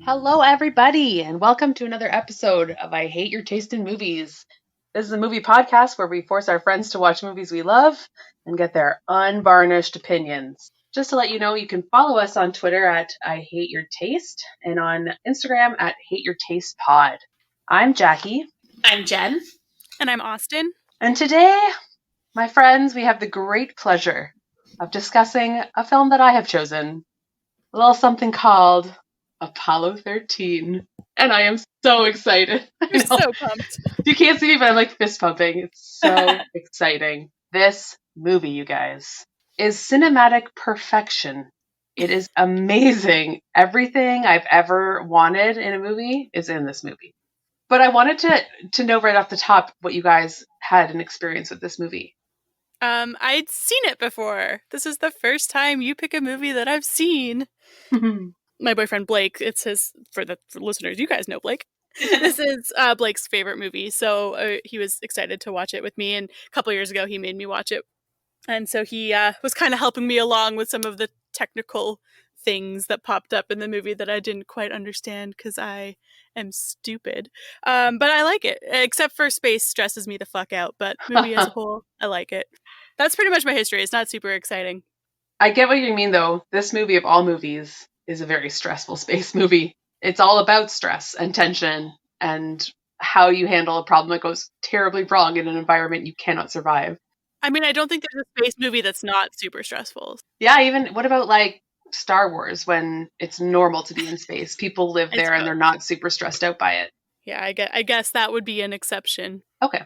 Hello, everybody, and welcome to another episode of I Hate Your Taste in Movies. This is a movie podcast where we force our friends to watch movies we love and get their unvarnished opinions. Just to let you know, you can follow us on Twitter at I Hate Your Taste and on Instagram at Hate Your Taste Pod. I'm Jackie. I'm Jen. And I'm Austin. And today, my friends, we have the great pleasure of discussing a film that I have chosen. A little something called Apollo 13. And I am so excited. You're so pumped. You can't see me, but I'm like fist pumping. It's so exciting. This movie, you guys, is cinematic perfection. It is amazing. Everything I've ever wanted in a movie is in this movie. But I wanted to know right off the top what you guys had an experience with this movie. I'd seen it before. This is the first time you pick a movie that I've seen. My boyfriend Blake, it's his, for listeners, you guys know Blake. This is Blake's favorite movie, so he was excited to watch it with me, and a couple years ago he made me watch it. And so he was kind of helping me along with some of the technical things that popped up in the movie that I didn't quite understand because I am stupid. But I like it, except for space stresses me the fuck out, but movie as a whole, I like it. That's pretty much my history. It's not super exciting. I get what you mean, though. This movie, of all movies, is a very stressful space movie. It's all about stress and tension and how you handle a problem that goes terribly wrong in an environment you cannot survive. I mean, I don't think there's a space movie that's not super stressful. Yeah, even, what about, like, Star Wars, when it's normal to be in space? People live there and they're not super stressed out by it. Yeah, I guess that would be an exception. Okay.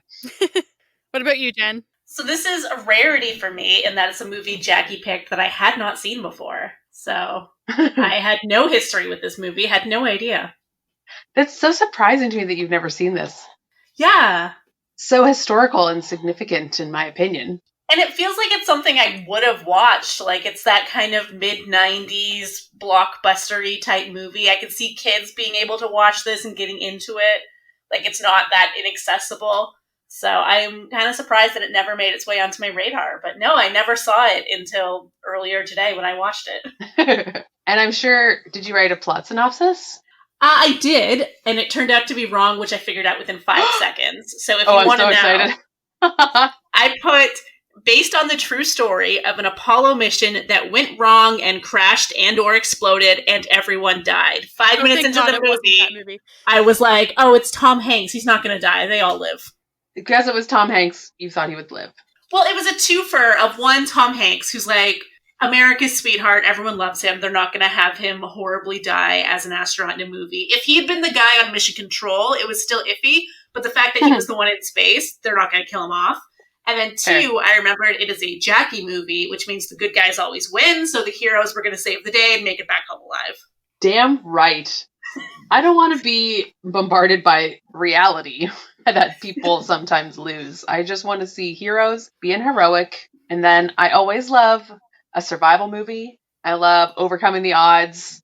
What about you, Jen? So this is a rarity for me in that it's a movie Jackie picked that I had not seen before. So I had no history with this movie, had no idea. That's so surprising to me that you've never seen this. Yeah. So historical and significant, in my opinion. And it feels like it's something I would have watched. Like, it's that kind of mid-90s blockbuster-y type movie. I could see kids being able to watch this and getting into it. Like, it's not that inaccessible. So I'm kind of surprised that it never made its way onto my radar. But no, I never saw it until earlier today when I watched it. And I'm sure, did you write a plot synopsis? I did, and it turned out to be wrong, which I figured out within 5 seconds. So if you I'm want to so know, excited. I put, based on the true story of an Apollo mission that went wrong and crashed and or exploded and everyone died. 5 minutes into the movie, I was like, oh, it's Tom Hanks. He's not going to die. They all live. Because it was Tom Hanks, you thought he would live. Well, it was a twofer of one Tom Hanks, who's like America's sweetheart. Everyone loves him. They're not going to have him horribly die as an astronaut in a movie. If he had been the guy on Mission Control, it was still iffy. But the fact that he was the one in space, they're not going to kill him off. And then two, I remembered it is a Jackie movie, which means the good guys always win. So the heroes were going to save the day and make it back home alive. Damn right. I don't want to be bombarded by reality that people sometimes lose. I just want to see heroes being heroic. And then I always love a survival movie. I love overcoming the odds.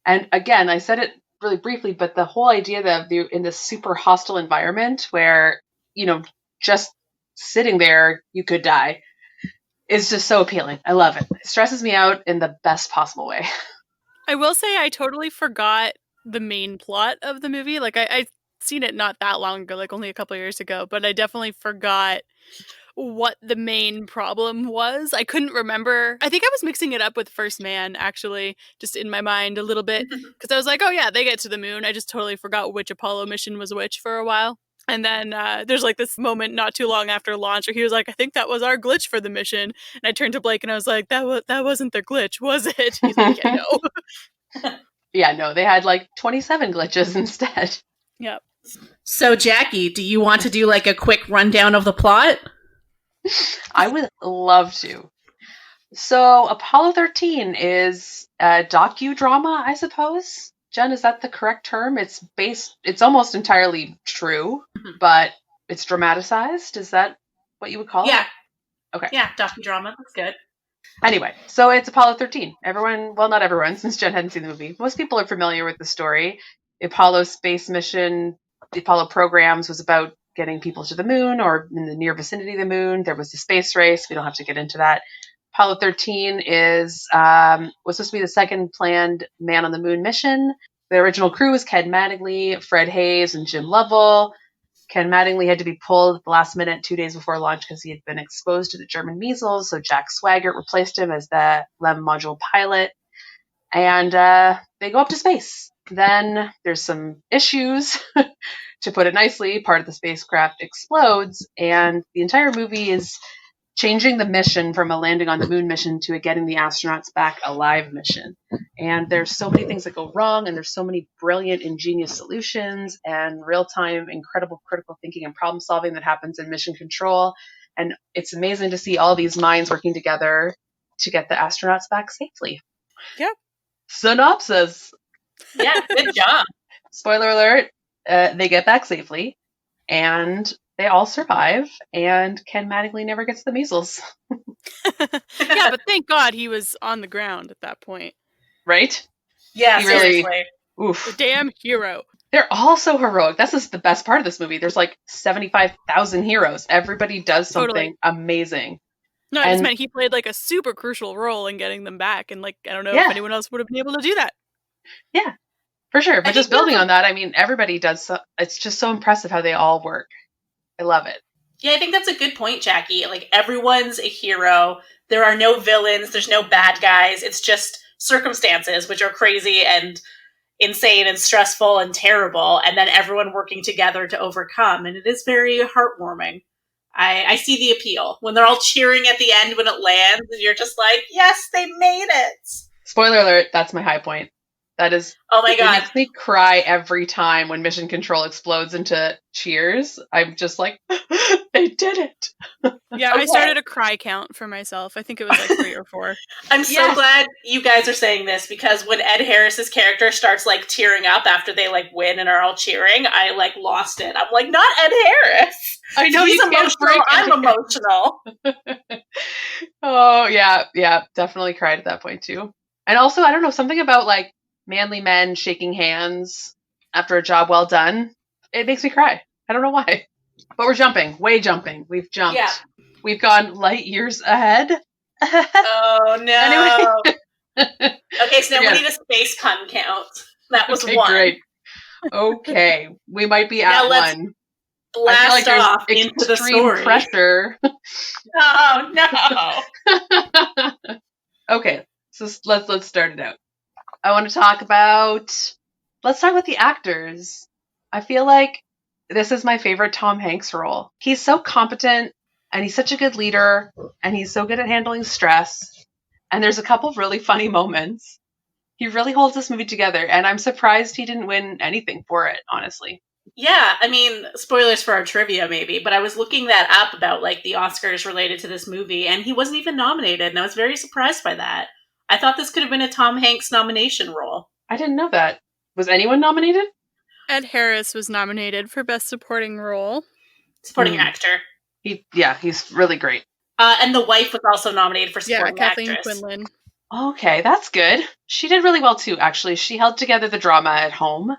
And again, I said it really briefly, but the whole idea that you're in this super hostile environment where, just sitting there, you could die, is just so appealing. I love it. It stresses me out in the best possible way. I will say I totally forgot the main plot of the movie. Like, I've seen it not that long ago, like only a couple years ago, but I definitely forgot what the main problem was. I couldn't remember. I think I was mixing it up with First Man, actually, just in my mind a little bit, because I was like, oh yeah, they get to the moon. I just totally forgot which Apollo mission was which for a while. And then there's like this moment not too long after launch where he was like, I think that was our glitch for the mission. And I turned to Blake and I was like, that wasn't their glitch, was it? He's like, yeah, no. Yeah, no, they had like 27 glitches instead. Yep. So Jackie, do you want to do like a quick rundown of the plot? I would love to. So Apollo 13 is a docudrama, I suppose. Jen, is that the correct term? It's almost entirely true, but it's dramatized. Is that what you would call it? Yeah. Okay. Yeah, docudrama. That's good. Anyway, so it's Apollo 13. Everyone, well, not everyone, since Jen hadn't seen the movie. Most people are familiar with the story. The Apollo space mission, the Apollo programs was about getting people to the moon or in the near vicinity of the moon. There was the space race. We don't have to get into that. Apollo 13 was supposed to be the second planned man on the moon mission. The original crew was Ken Mattingly, Fred Hayes, and Jim Lovell. Ken Mattingly had to be pulled at the last minute 2 days before launch because he had been exposed to the German measles, so Jack Swigert replaced him as the LEM module pilot. And they go up to space. Then there's some issues. To put it nicely, part of the spacecraft explodes, and the entire movie is changing the mission from a landing on the moon mission to a getting the astronauts back alive mission. And there's so many things that go wrong, and there's so many brilliant, ingenious solutions and real-time, incredible critical thinking and problem solving that happens in mission control. And it's amazing to see all these minds working together to get the astronauts back safely. Yep. Synopsis. Yeah, good job. Spoiler alert, they get back safely, and they all survive, and Ken Mattingly never gets the measles. Yeah, but thank God he was on the ground at that point. Right? Yeah, He really- seriously. Oof. The damn hero. They're all so heroic. This is the best part of this movie. There's like 75,000 heroes. Everybody does something Totally. amazing. No, I just And- meant he played like a super crucial role in getting them back, and like I don't know Yeah. if anyone else would have been able to do that. For sure. But I just think building that's- on that, I mean, everybody does. It's just so impressive how they all work. I love it. Yeah, I think that's a good point, Jackie. Like, everyone's a hero. There are no villains. There's no bad guys. It's just circumstances, which are crazy and insane and stressful and terrible, and then everyone working together to overcome. And it is very heartwarming. I see the appeal. When they're all cheering at the end when it lands, and you're just like, yes, they made it. Spoiler alert, that's my high point. That is, Oh my it god. makes me cry every time when Mission Control explodes into cheers. I'm just like, they did it. Yeah, Okay. I started a cry count for myself. I think it was like 3 or 4. I'm so Yes. glad you guys are saying this, because when Ed Harris's character starts like tearing up after they like win and are all cheering, I like lost it. I'm like, not Ed Harris. I know He's you can't emotional. break I'm emotional. Oh, yeah, definitely cried at that point too. And also, I don't know, something about like manly men shaking hands after a job well done. It makes me cry. I don't know why. But we're jumping, way jumping. We've jumped. Yeah. We've gone light years ahead. Oh no. Anyway. Okay, so now Forget we need a space pun count. That was Okay, one. great. Okay, we might be Now at let's one. Blast I feel off like there's into the extreme story. pressure. Oh no. Okay, so let's start it out. I want to talk about. Let's talk about the actors. I feel like this is my favorite Tom Hanks role. He's so competent, and he's such a good leader, and he's so good at handling stress. And there's a couple of really funny moments. He really holds this movie together, and I'm surprised he didn't win anything for it, honestly. Yeah, I mean, spoilers for our trivia maybe, but I was looking that up about like the Oscars related to this movie, and he wasn't even nominated, and I was very surprised by that. I thought this could have been a Tom Hanks nomination role. I didn't know that. Was anyone nominated? Ed Harris was nominated for Best Supporting Role. Supporting Hmm. actor. He's really great. And the wife was also nominated for Yeah, supporting Kathleen actress. Quinlan. Okay, that's good. She did really well too, actually. She held together the drama at home.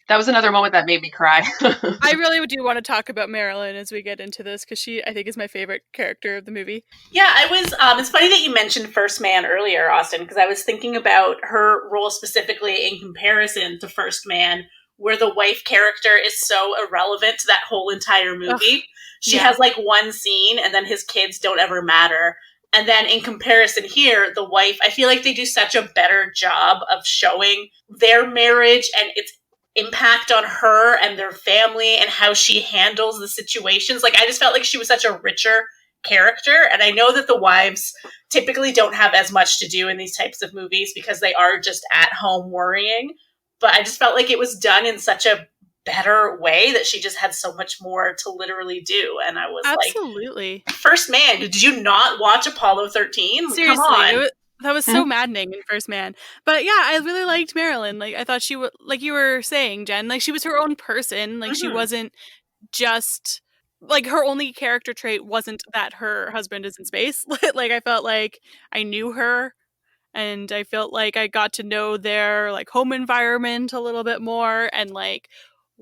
That was another moment that made me cry. I really do want to talk about Marilyn as we get into this, because she, I think, is my favorite character of the movie. Yeah, I was. It's funny that you mentioned First Man earlier, Austin, because I was thinking about her role specifically in comparison to First Man, where the wife character is so irrelevant to that whole entire movie. She yeah. has like one scene, and then his kids don't ever matter. And then in comparison here, the wife, I feel like they do such a better job of showing their marriage and its impact on her and their family and how she handles the situations. Like, I just felt like she was such a richer character. And I know that the wives typically don't have as much to do in these types of movies because they are just at home worrying. But I just felt like it was done in such a better way that she just had so much more to literally do. And I was Absolutely. like, First Man, did you not watch Apollo 13? Seriously, Come on. that was so maddening in First Man. But yeah, I really liked Marilyn. Like, I thought she was, like you were saying, Jen, like she was her own person. Like she Mhm. wasn't just, like her only character trait wasn't that her husband is in space. Like I felt like I knew her, and I felt like I got to know their like home environment a little bit more, and like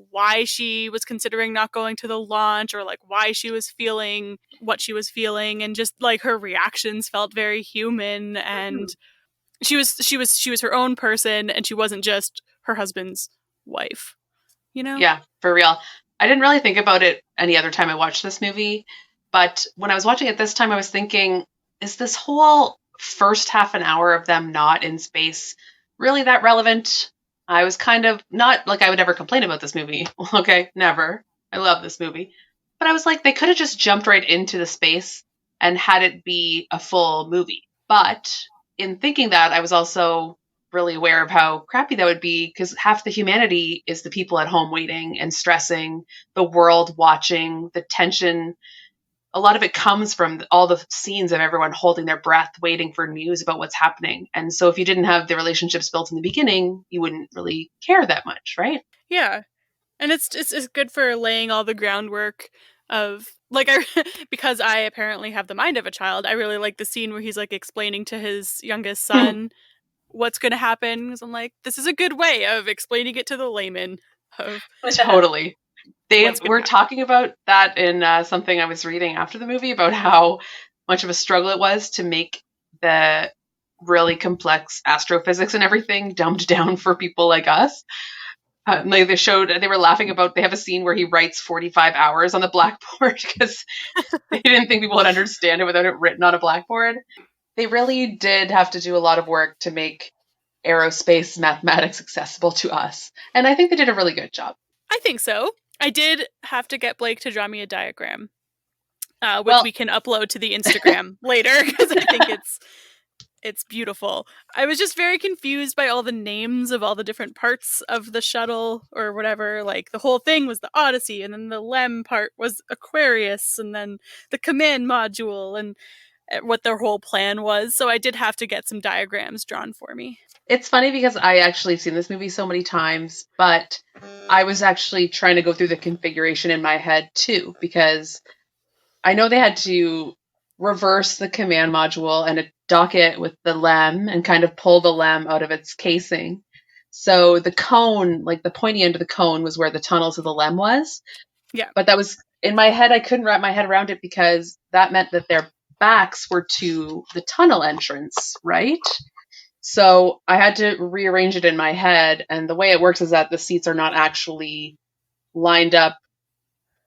why she was considering not going to the launch, or like why she was feeling what she was feeling, and just like her reactions felt very human, and she was her own person, and she wasn't just her husband's wife, you know? Yeah, for real. I didn't really think about it any other time I watched this movie, but when I was watching it this time, I was thinking, is this whole first half an hour of them not in space really that relevant? I was kind of not like I would ever complain about this movie. Okay, never. I love this movie. But I was like, they could have just jumped right into the space and had it be a full movie. But in thinking that, I was also really aware of how crappy that would be because half the humanity is the people at home waiting and stressing, the world watching, the tension. A lot of it comes from all the scenes of everyone holding their breath, waiting for news about what's happening. And so if you didn't have the relationships built in the beginning, you wouldn't really care that much, right? Yeah. And it's good for laying all the groundwork of like because I apparently have the mind of a child. I really like the scene where he's like explaining to his youngest son what's going to happen. Because I'm like, this is a good way of explaining it to the layman. Totally. They were talking about that in something I was reading after the movie about how much of a struggle it was to make the really complex astrophysics and everything dumbed down for people like us. Like they were laughing about, they have a scene where he writes 45 hours on the blackboard because they didn't think people would understand it without it written on a blackboard. They really did have to do a lot of work to make aerospace mathematics accessible to us. And I think they did a really good job. I think so. I did have to get Blake to draw me a diagram, which we can upload to the Instagram later because I think it's beautiful. I was just very confused by all the names of all the different parts of the shuttle or whatever. Like the whole thing was the Odyssey, and then the LEM part was Aquarius, and then the command module and what their whole plan was. So I did have to get some diagrams drawn for me. It's funny because I actually seen this movie so many times, but I was actually trying to go through the configuration in my head too, because I know they had to reverse the command module and dock it with the LEM and kind of pull the LEM out of its casing. So the cone, like the pointy end of the cone, was where the tunnel to the LEM was. Yeah. But that was, in my head, I couldn't wrap my head around it because that meant that their backs were to the tunnel entrance, right? So I had to rearrange it in my head. And the way it works is that the seats are not actually lined up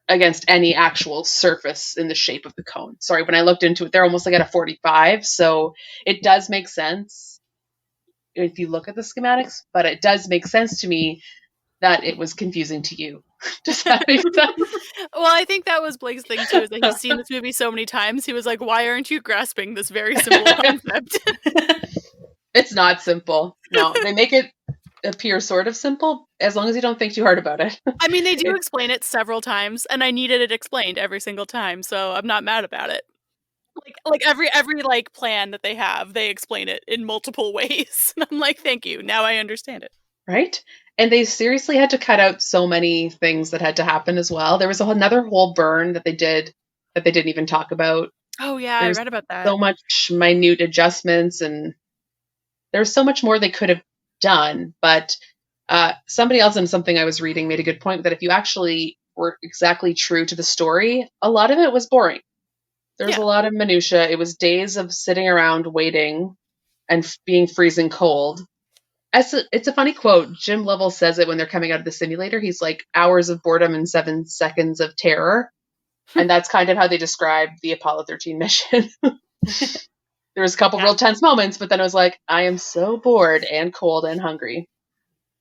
against any actual surface in the shape of the cone. Sorry, when I looked into it, they're almost like at a 45. So it does make sense if you look at the schematics, but it does make sense to me that it was confusing to you. Does that make sense? Well, I think that was Blake's thing too, is that he's seen this movie so many times. He was like, why aren't you grasping this very simple concept? It's not simple. No, they make it appear sort of simple as long as you don't think too hard about it. I mean, they do explain it several times, and I needed it explained every single time, so I'm not mad about it. Like every like plan that they have, they explain it in multiple ways. And I'm like, thank you. Now I understand it. Right? And they seriously had to cut out so many things that had to happen as well. There was another whole burn that they did that they didn't even talk about. Oh yeah, I read about that. So much minute adjustments, and there's so much more they could have done. But somebody else in something I was reading made a good point that if you actually were exactly true to the story, a lot of it was boring. There's a lot of minutia. It was days of sitting around waiting and being freezing cold. It's a funny quote. Jim Lovell says it when they're coming out of the simulator. He's like, hours of boredom and 7 seconds of terror. And that's kind of how they describe the Apollo 13 mission. There was a couple real tense moments, but then I was like, I am so bored and cold and hungry.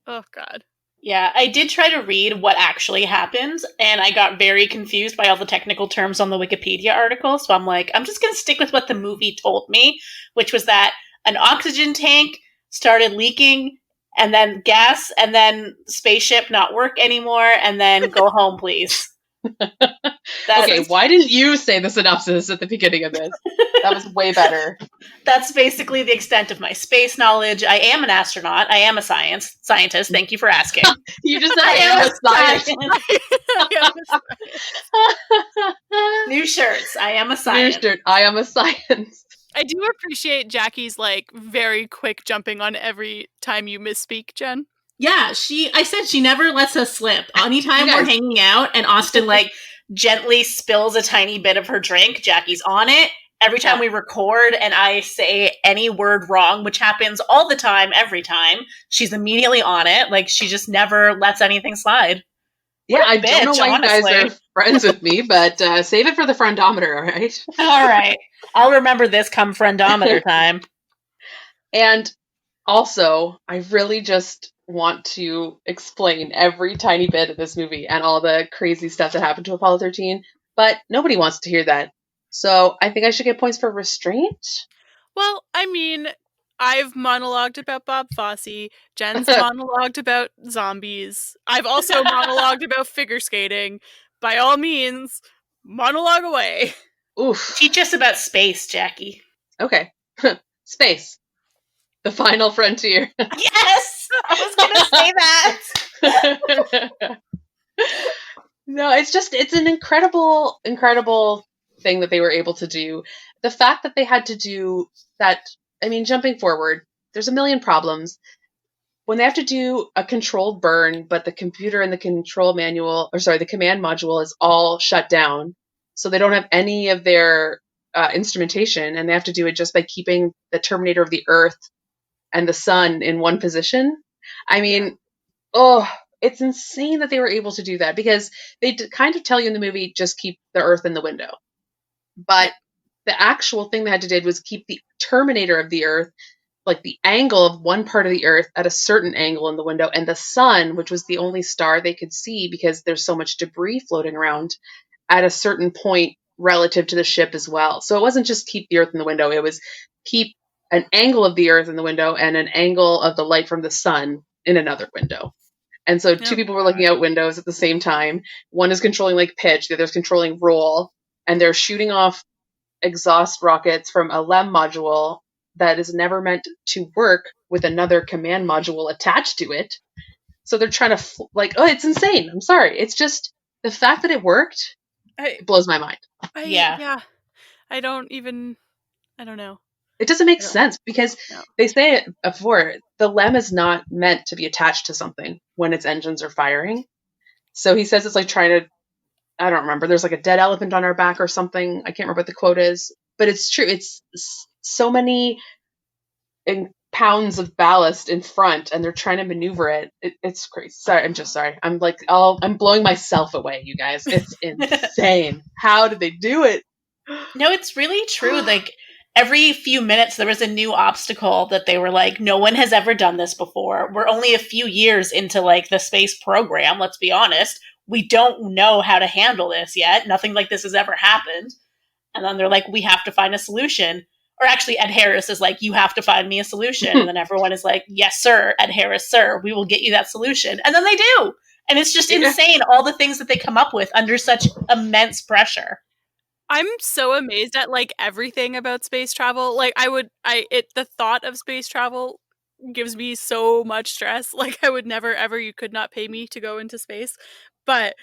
Oh, God. Yeah, I did try to read what actually happened, and I got very confused by all the technical terms on the Wikipedia article. So I'm like, I'm just going to stick with what the movie told me, which was that an oxygen tank started leaking, and then gas, and then spaceship not work anymore, and then go home, please. Okay, why didn't you say the synopsis at the beginning of this? That was way better. That's basically the extent of my space knowledge. I am an astronaut. I am a scientist. Thank you for asking. You just said I am a scientist. New shirts. I am a science. New shirt. I am a science. I do appreciate Jackie's like very quick jumping on every time you misspeak, Jen. Yeah, I said she never lets us slip. Anytime we're hanging out and Austin like gently spills a tiny bit of her drink, Jackie's on it Every time we record and I say any word wrong, which happens all the time, every time, she's immediately on it. Like, she just never lets anything slide. Yeah, I bitch, don't know why honestly. you guys are friends with me, but save it for the friendometer, all right? All right. I'll remember this come friendometer time. And also, I really just want to explain every tiny bit of this movie and all the crazy stuff that happened to Apollo 13, but nobody wants to hear that. So I think I should get points for restraint. Well, I mean, I've monologued about Bob Fosse. Jen's monologued about zombies. I've also monologued about figure skating. By all means, monologue away. Oof. Teach us about space, Jackie. Okay. Space. The final frontier. Yes! I was going to say that. No, it's an incredible thing that they were able to do. The fact that they had to do that, I mean, jumping forward, there's a million problems. When they have to do a controlled burn, but the computer and the the command module is all shut down, so they don't have any of their instrumentation, and they have to do it just by keeping the Terminator of the Earth and the sun in one position. I mean, it's insane that they were able to do that, because they kind of tell you in the movie, just keep the Earth in the window. But the actual thing they had to do was keep the Terminator of the Earth, like the angle of one part of the Earth at a certain angle in the window, and the sun, which was the only star they could see because there's so much debris floating around, at a certain point relative to the ship as well. So it wasn't just keep the Earth in the window, it was keep an angle of the Earth in the window and an angle of the light from the sun in another window. And so two people were looking out windows at the same time. One is controlling like pitch, the other is controlling roll, and they're shooting off exhaust rockets from a LEM module that is never meant to work with another command module attached to it. So they're trying to it's insane. I'm sorry. It's just the fact that it worked blows my mind. I don't know. It doesn't make sense, because they say it before, the LEM is not meant to be attached to something when its engines are firing. So he says it's like trying to, I don't remember, there's like a dead elephant on our back or something. I can't remember what the quote is, but it's true. It's so many pounds of ballast in front, and they're trying to maneuver it. It's crazy. Sorry, I'm just sorry. I'm blowing myself away, you guys. It's insane. How did they do it? No, it's really true. Like, every few minutes there was a new obstacle that they were like, no one has ever done this before. We're only a few years into like the space program, let's be honest. We don't know how to handle this yet. Nothing like this has ever happened. And then they're like, we have to find a solution. Or actually, Ed Harris is like, you have to find me a solution. And then everyone is like, yes, sir, Ed Harris, sir, we will get you that solution. And then they do. And it's just insane, all the things that they come up with under such immense pressure. I'm so amazed at like everything about space travel. Like the thought of space travel gives me so much stress. Like I would never ever, you could not pay me to go into space. But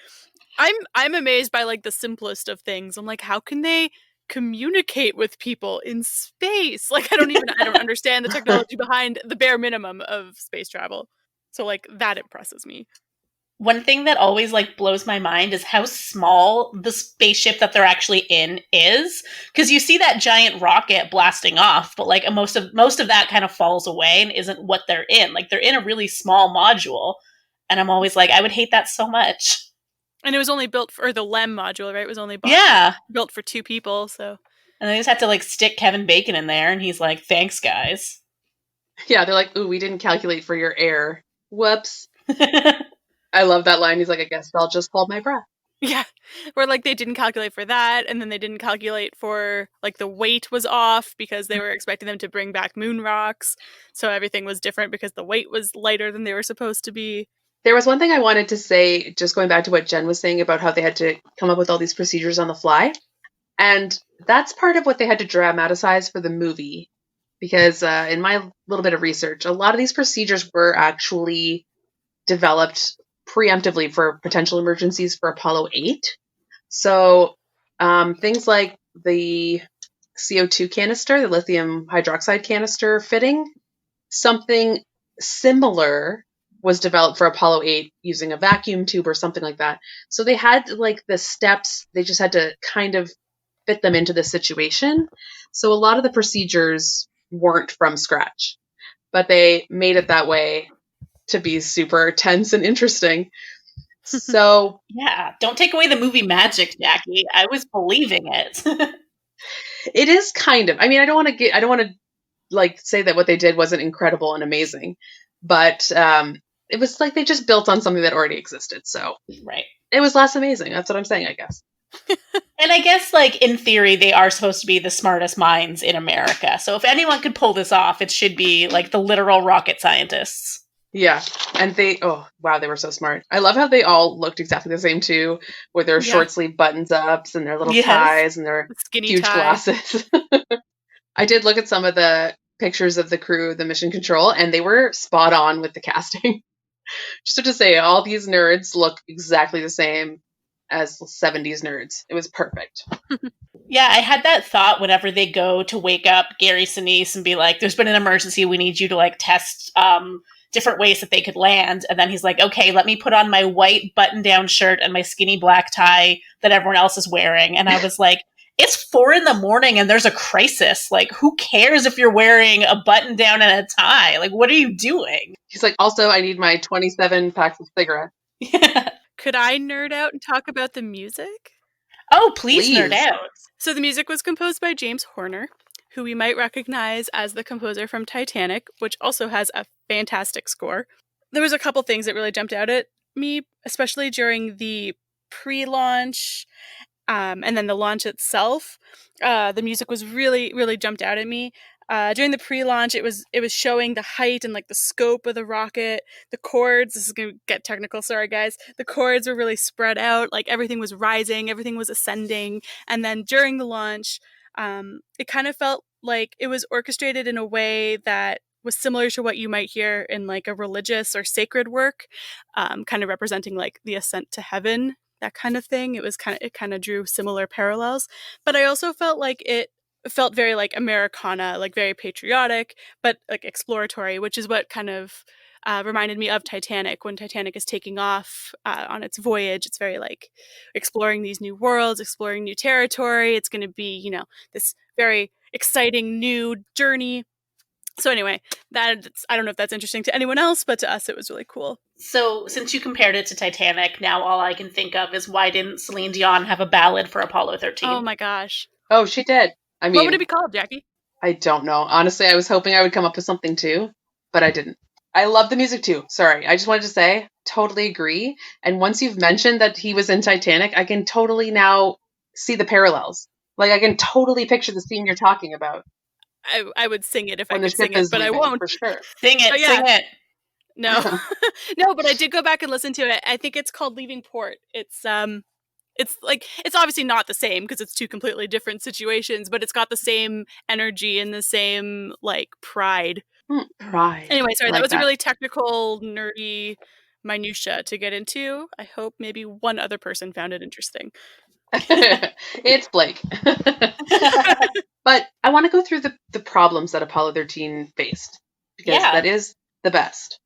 I'm amazed by like the simplest of things. I'm like, how can they communicate with people in space? Like I don't understand the technology behind the bare minimum of space travel. So like that impresses me. One thing that always like blows my mind is how small the spaceship that they're actually in is. Because you see that giant rocket blasting off, but like most of that kind of falls away and isn't what they're in. Like they're in a really small module, and I'm always like, I would hate that so much. And it was only built for the LEM module, right? It was only built for 2 people, so. And they just had to like stick Kevin Bacon in there, and he's like, "Thanks, guys." Yeah, they're like, "Ooh, we didn't calculate for your air. Whoops." I love that line. He's like, I guess I'll just hold my breath. Yeah. Where like they didn't calculate for that, and then they didn't calculate for like the weight was off because they were expecting them to bring back moon rocks. So everything was different because the weight was lighter than they were supposed to be. There was one thing I wanted to say, just going back to what Jen was saying about how they had to come up with all these procedures on the fly. And that's part of what they had to dramatize for the movie. Because in my little bit of research, a lot of these procedures were actually developed preemptively for potential emergencies for Apollo 8. So things like the CO2 canister, the lithium hydroxide canister fitting, something similar was developed for Apollo 8 using a vacuum tube or something like that. So they had like the steps, they just had to kind of fit them into the situation. So a lot of the procedures weren't from scratch, but they made it that way to be super tense and interesting. So Yeah, don't take away the movie magic, Jackie. I was believing it. it is kind of, I mean, I don't want to like say that what they did wasn't incredible and amazing, but it was like they just built on something that already existed. So Right. it was less amazing. That's what I'm saying, I guess. And I guess, like, in theory, they are supposed to be the smartest minds in America. So if anyone could pull this off, it should be, like, the literal rocket scientists. Yeah. And oh, wow, they were so smart. I love how they all looked exactly the same, too, with their short sleeve buttons ups and their little ties and their skinny huge glasses. I did look at some of the pictures of the crew, the mission control, and they were spot on with the casting. Just to say, all these nerds look exactly the same as 70s nerds. It was perfect. Yeah, I had that thought whenever they go to wake up Gary Sinise and be like, there's been an emergency, we need you to, like, test different ways that they could land. And then he's like, okay, let me put on my white button-down shirt and my skinny black tie that everyone else is wearing. And I was like, it's 4 a.m. and there's a crisis. Like, who cares if you're wearing a button down and a tie? Like, what are you doing? He's like, also, I need my 27 packs of cigarettes. Could I nerd out and talk about the music? Oh, please nerd out. So the music was composed by James Horner, who we might recognize as the composer from Titanic, which also has a fantastic score. There was a couple things that really jumped out at me, especially during the pre-launch and then the launch itself. The music was really jumped out at me. During the pre-launch, it was showing the height and like the scope of the rocket. The chords, this is going to get technical, sorry guys. The chords were really spread out, like everything was rising, everything was ascending. And then during the launch, it kind of felt like it was orchestrated in a way that was similar to what you might hear in like a religious or sacred work, kind of representing like the ascent to heaven, that kind of thing. It kind of drew similar parallels. But I also felt like it felt very like Americana, like very patriotic, but like exploratory, which is what kind of reminded me of Titanic. When Titanic is taking off on its voyage, it's very like exploring these new worlds, exploring new territory. It's going to be, you know, this very exciting new journey. So anyway, I don't know if that's interesting to anyone else, but to us it was really cool. So since you compared it to Titanic, now all I can think of is why didn't Celine Dion have a ballad for Apollo 13? Oh my gosh. Oh, she did. I mean, what would it be called, Jackie? I don't know. Honestly, I was hoping I would come up with something too, but I didn't. I love the music too. Sorry. I just wanted to say, totally agree. And once you've mentioned that he was in Titanic, I can totally now see the parallels. Like, I can totally picture the scene you're talking about. I would sing it if When I could sing it, but leaving, I won't. For sure. Sing it, sing it. No. No, but I did go back and listen to it. I think it's called Leaving Port. It's like, it's obviously not the same because it's two completely different situations, but it's got the same energy and the same like pride. Pride. Anyway, sorry, that was a really technical, nerdy minutia to get into. I hope maybe one other person found it interesting. It's Blake. But I want to go through the problems that Apollo 13 faced, because that is the best.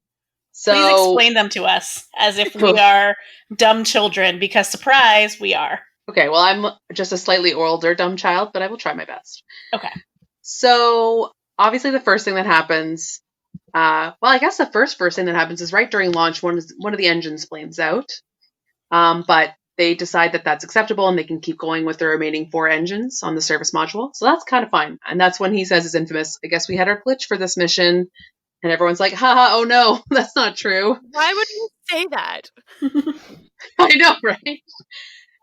So please explain them to us as if we are dumb children, because surprise, we are. Okay, well, I'm just a slightly older dumb child, but I will try my best. Okay. So obviously the first thing that happens, I guess the first thing that happens is right during launch, one of the engines flames out. But they decide that that's acceptable and they can keep going with the remaining 4 engines on the service module. So that's kind of fine. And that's when he says his infamous, I guess we had our glitch for this mission. And everyone's like, haha, oh no, that's not true. Why would you say that? I know, right?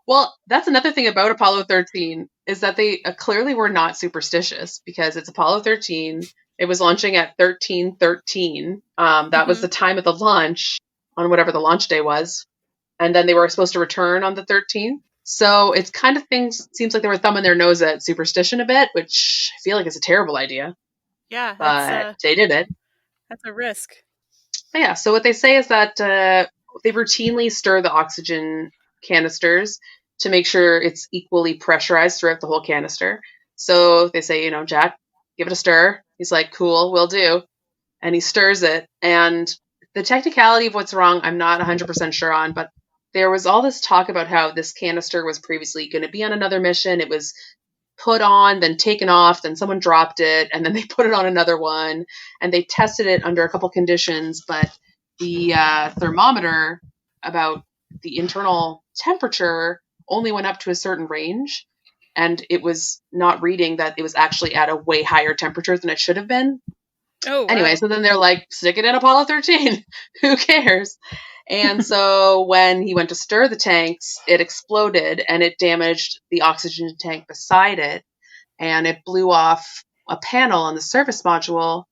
Well, that's another thing about Apollo 13 is that they clearly were not superstitious, because it's Apollo 13. It was launching at 13:13. That was the time of the launch on whatever the launch day was. And then they were supposed to return on the 13th. So it's kind of seems like they were thumbing their nose at superstition a bit, which I feel like is a terrible idea. Yeah. But they did it. That's a risk. But yeah, so what they say is that they routinely stir the oxygen canisters to make sure it's equally pressurized throughout the whole canister. So they say, Jack, give it a stir. He's like, cool, will do. And he stirs it. And the technicality of what's wrong, I'm not 100% sure on, but there was all this talk about how this canister was previously going to be on another mission. It was put on, then taken off, then someone dropped it, and then they put it on another one, and they tested it under a couple conditions, but the thermometer about the internal temperature only went up to a certain range, and it was not reading that it was actually at a way higher temperature than it should have been. Oh, wow. Anyway, so then they're like, stick it in Apollo 13. Who cares? And so when he went to stir the tanks, it exploded and it damaged the oxygen tank beside it. And it blew off a panel on the service module.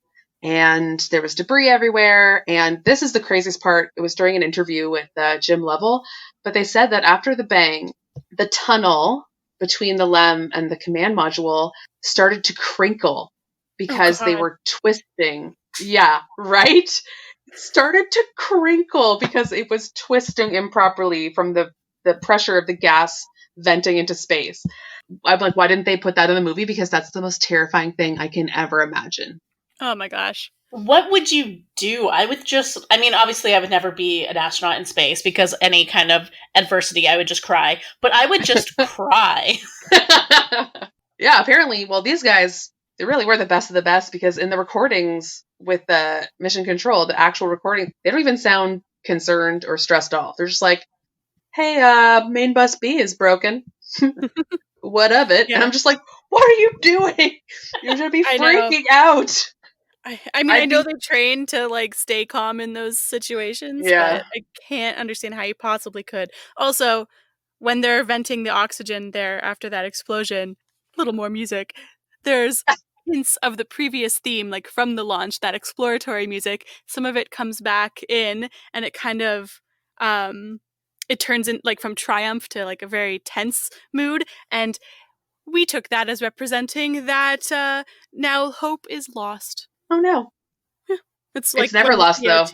And there was debris everywhere. And this is the craziest part. It was during an interview with Jim Lovell. But they said that after the bang, the tunnel between the LEM and the command module started to crinkle because they were twisting. Yeah, right? It started to crinkle because it was twisting improperly from the pressure of the gas venting into space. I'm like, why didn't they put that in the movie? Because that's the most terrifying thing I can ever imagine. Oh my gosh. What would you do? Obviously I would never be an astronaut in space because any kind of adversity, I would just cry. But I would just cry. Yeah, apparently, well, these guys, they really were the best of the best because in the recordings with the mission control, the actual recording, they don't even sound concerned or stressed off. They're just like, hey, main bus B is broken. What of it? Yeah. And I'm just like, what are you doing? You're going to be freaking out. I know they train to like stay calm in those situations, but I can't understand how you possibly could. Also, when they're venting the oxygen there after that explosion, a little more music, there's hints of the previous theme, like from the launch, that exploratory music. Some of it comes back in and it kind of it turns in like from triumph to like a very tense mood, and we took that as representing that now hope is lost. Oh no. It's like it's never lost though.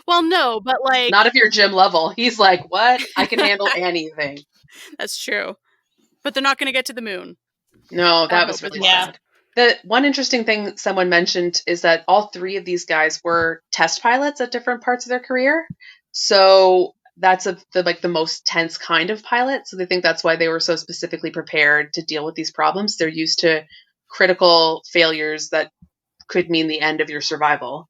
Well, no, but like not if you're Jim Lovell. He's like, what? I can handle anything. That's true. But they're not going to get to the moon. No, that was really sad. The one interesting thing someone mentioned is that all three of these guys were test pilots at different parts of their career. So that's the most tense kind of pilot. So they think that's why they were so specifically prepared to deal with these problems. They're used to critical failures that could mean the end of your survival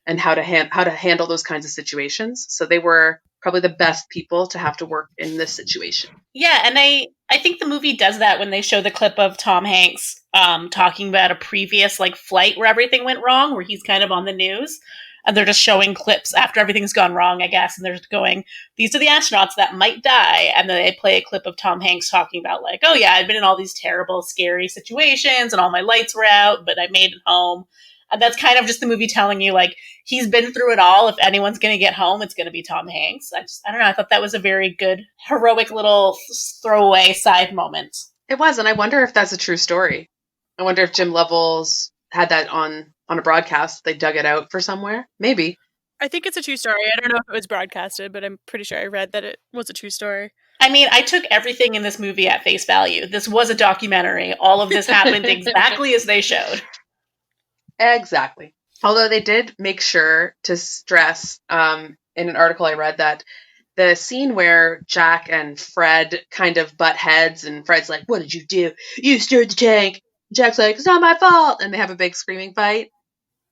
and how to handle those kinds of situations. So they were probably the best people to have to work in this situation. Yeah, and I think the movie does that when they show the clip of Tom Hanks talking about a previous like flight where everything went wrong, where he's kind of on the news. And they're just showing clips after everything's gone wrong, I guess. And they're just going, these are the astronauts that might die. And then they play a clip of Tom Hanks talking about like, oh yeah, I've been in all these terrible, scary situations and all my lights were out, but I made it home. And that's kind of just the movie telling you like, he's been through it all. If anyone's going to get home, it's going to be Tom Hanks. I don't know. I thought that was a very good, heroic little throwaway side moment. It was. And I wonder if that's a true story. I wonder if Jim Lovell's had that on a broadcast. They dug it out for somewhere. Maybe. I think it's a true story. I don't know if it was broadcasted, but I'm pretty sure I read that it was a true story. I mean, I took everything in this movie at face value. This was a documentary. All of this happened exactly as they showed. Exactly. Although they did make sure to stress in an article I read that the scene where Jack and Fred kind of butt heads and Fred's like, what did you do? You stirred the tank. Jack's like, it's not my fault. And they have a big screaming fight.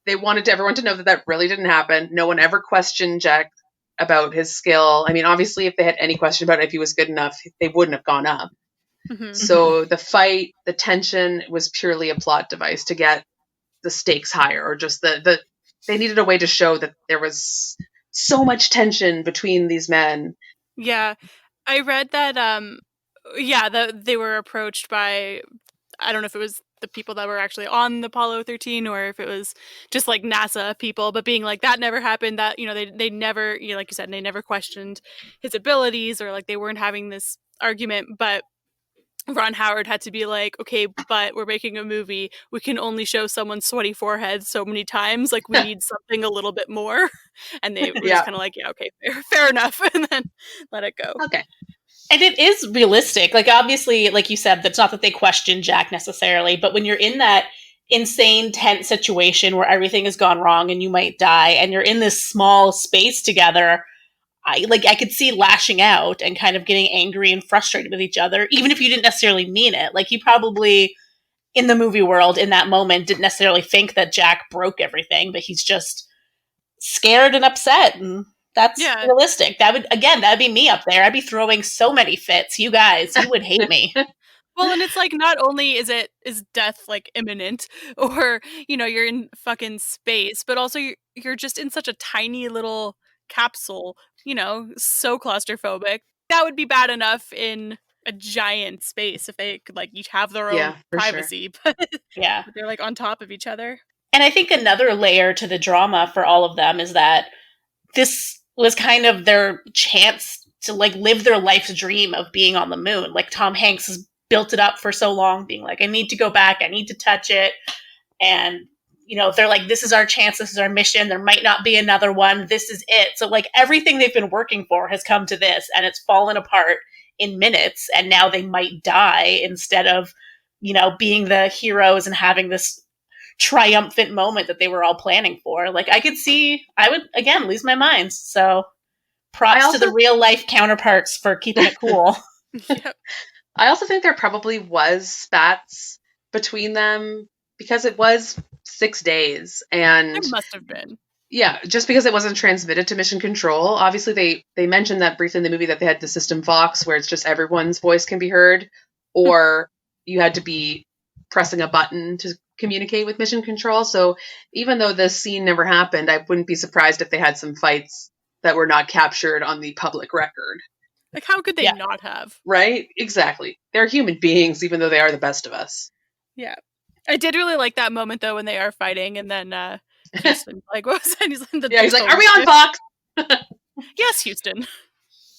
They wanted everyone to know that really didn't happen. No one ever questioned Jack about his skill. I mean, obviously, if they had any question about if he was good enough, they wouldn't have gone up. Mm-hmm. So the fight, the tension was purely a plot device to get the stakes higher, or just they needed a way to show that there was so much tension between these men. Yeah. I read that, they were approached by, I don't know if it was the people that were actually on the Apollo 13 or if it was just like NASA people, but being like, that never happened, that, they never, like you said, they never questioned his abilities, or like they weren't having this argument, but Ron Howard had to be like, okay, but we're making a movie. We can only show someone's sweaty forehead so many times. Like, we need something a little bit more. And they were just kind of like, yeah, okay, fair enough. And then let it go. Okay. And it is realistic. Like, obviously, like you said, that's not that they question Jack necessarily, but when you're in that insane, tense situation where everything has gone wrong and you might die, and you're in this small space together, I could see lashing out and kind of getting angry and frustrated with each other, even if you didn't necessarily mean it. Like, you probably in the movie world in that moment didn't necessarily think that Jack broke everything, but he's just scared and upset, and that's realistic. That'd be me up there. I'd be throwing so many fits. You guys, you would hate me. Well, and it's like, not only is death like imminent, or you're in fucking space, but also you're just in such a tiny little capsule, so claustrophobic. That would be bad enough in a giant space if they could like each have their own privacy, sure. But yeah, they're like on top of each other. And I think another layer to the drama for all of them is that this was kind of their chance to like live their life's dream of being on the moon. Like Tom Hanks has built it up for so long, being like, I need to go back, I need to touch it. And, they're like, this is our chance, this is our mission, there might not be another one, this is it. So like everything they've been working for has come to this, and it's fallen apart in minutes, and now they might die instead of, being the heroes and having this triumphant moment that they were all planning for. Like I would again lose my mind. So props to the real life counterparts for keeping it cool. Yep. I also think there probably was spats between them because it was 6 days, and there must have been. Yeah, just because it wasn't transmitted to Mission Control. Obviously, they mentioned that briefly in the movie that they had the System Vox, where it's just everyone's voice can be heard, or you had to be pressing a button to communicate with Mission Control. So even though this scene never happened, I wouldn't be surprised if they had some fights that were not captured on the public record. Like, how could they not have? Right? Exactly. They're human beings, even though they are the best of us. Yeah. I did really like that moment, though, when they are fighting, and then Houston, like, what was that? He's like, are we on Fox? Yes, Houston.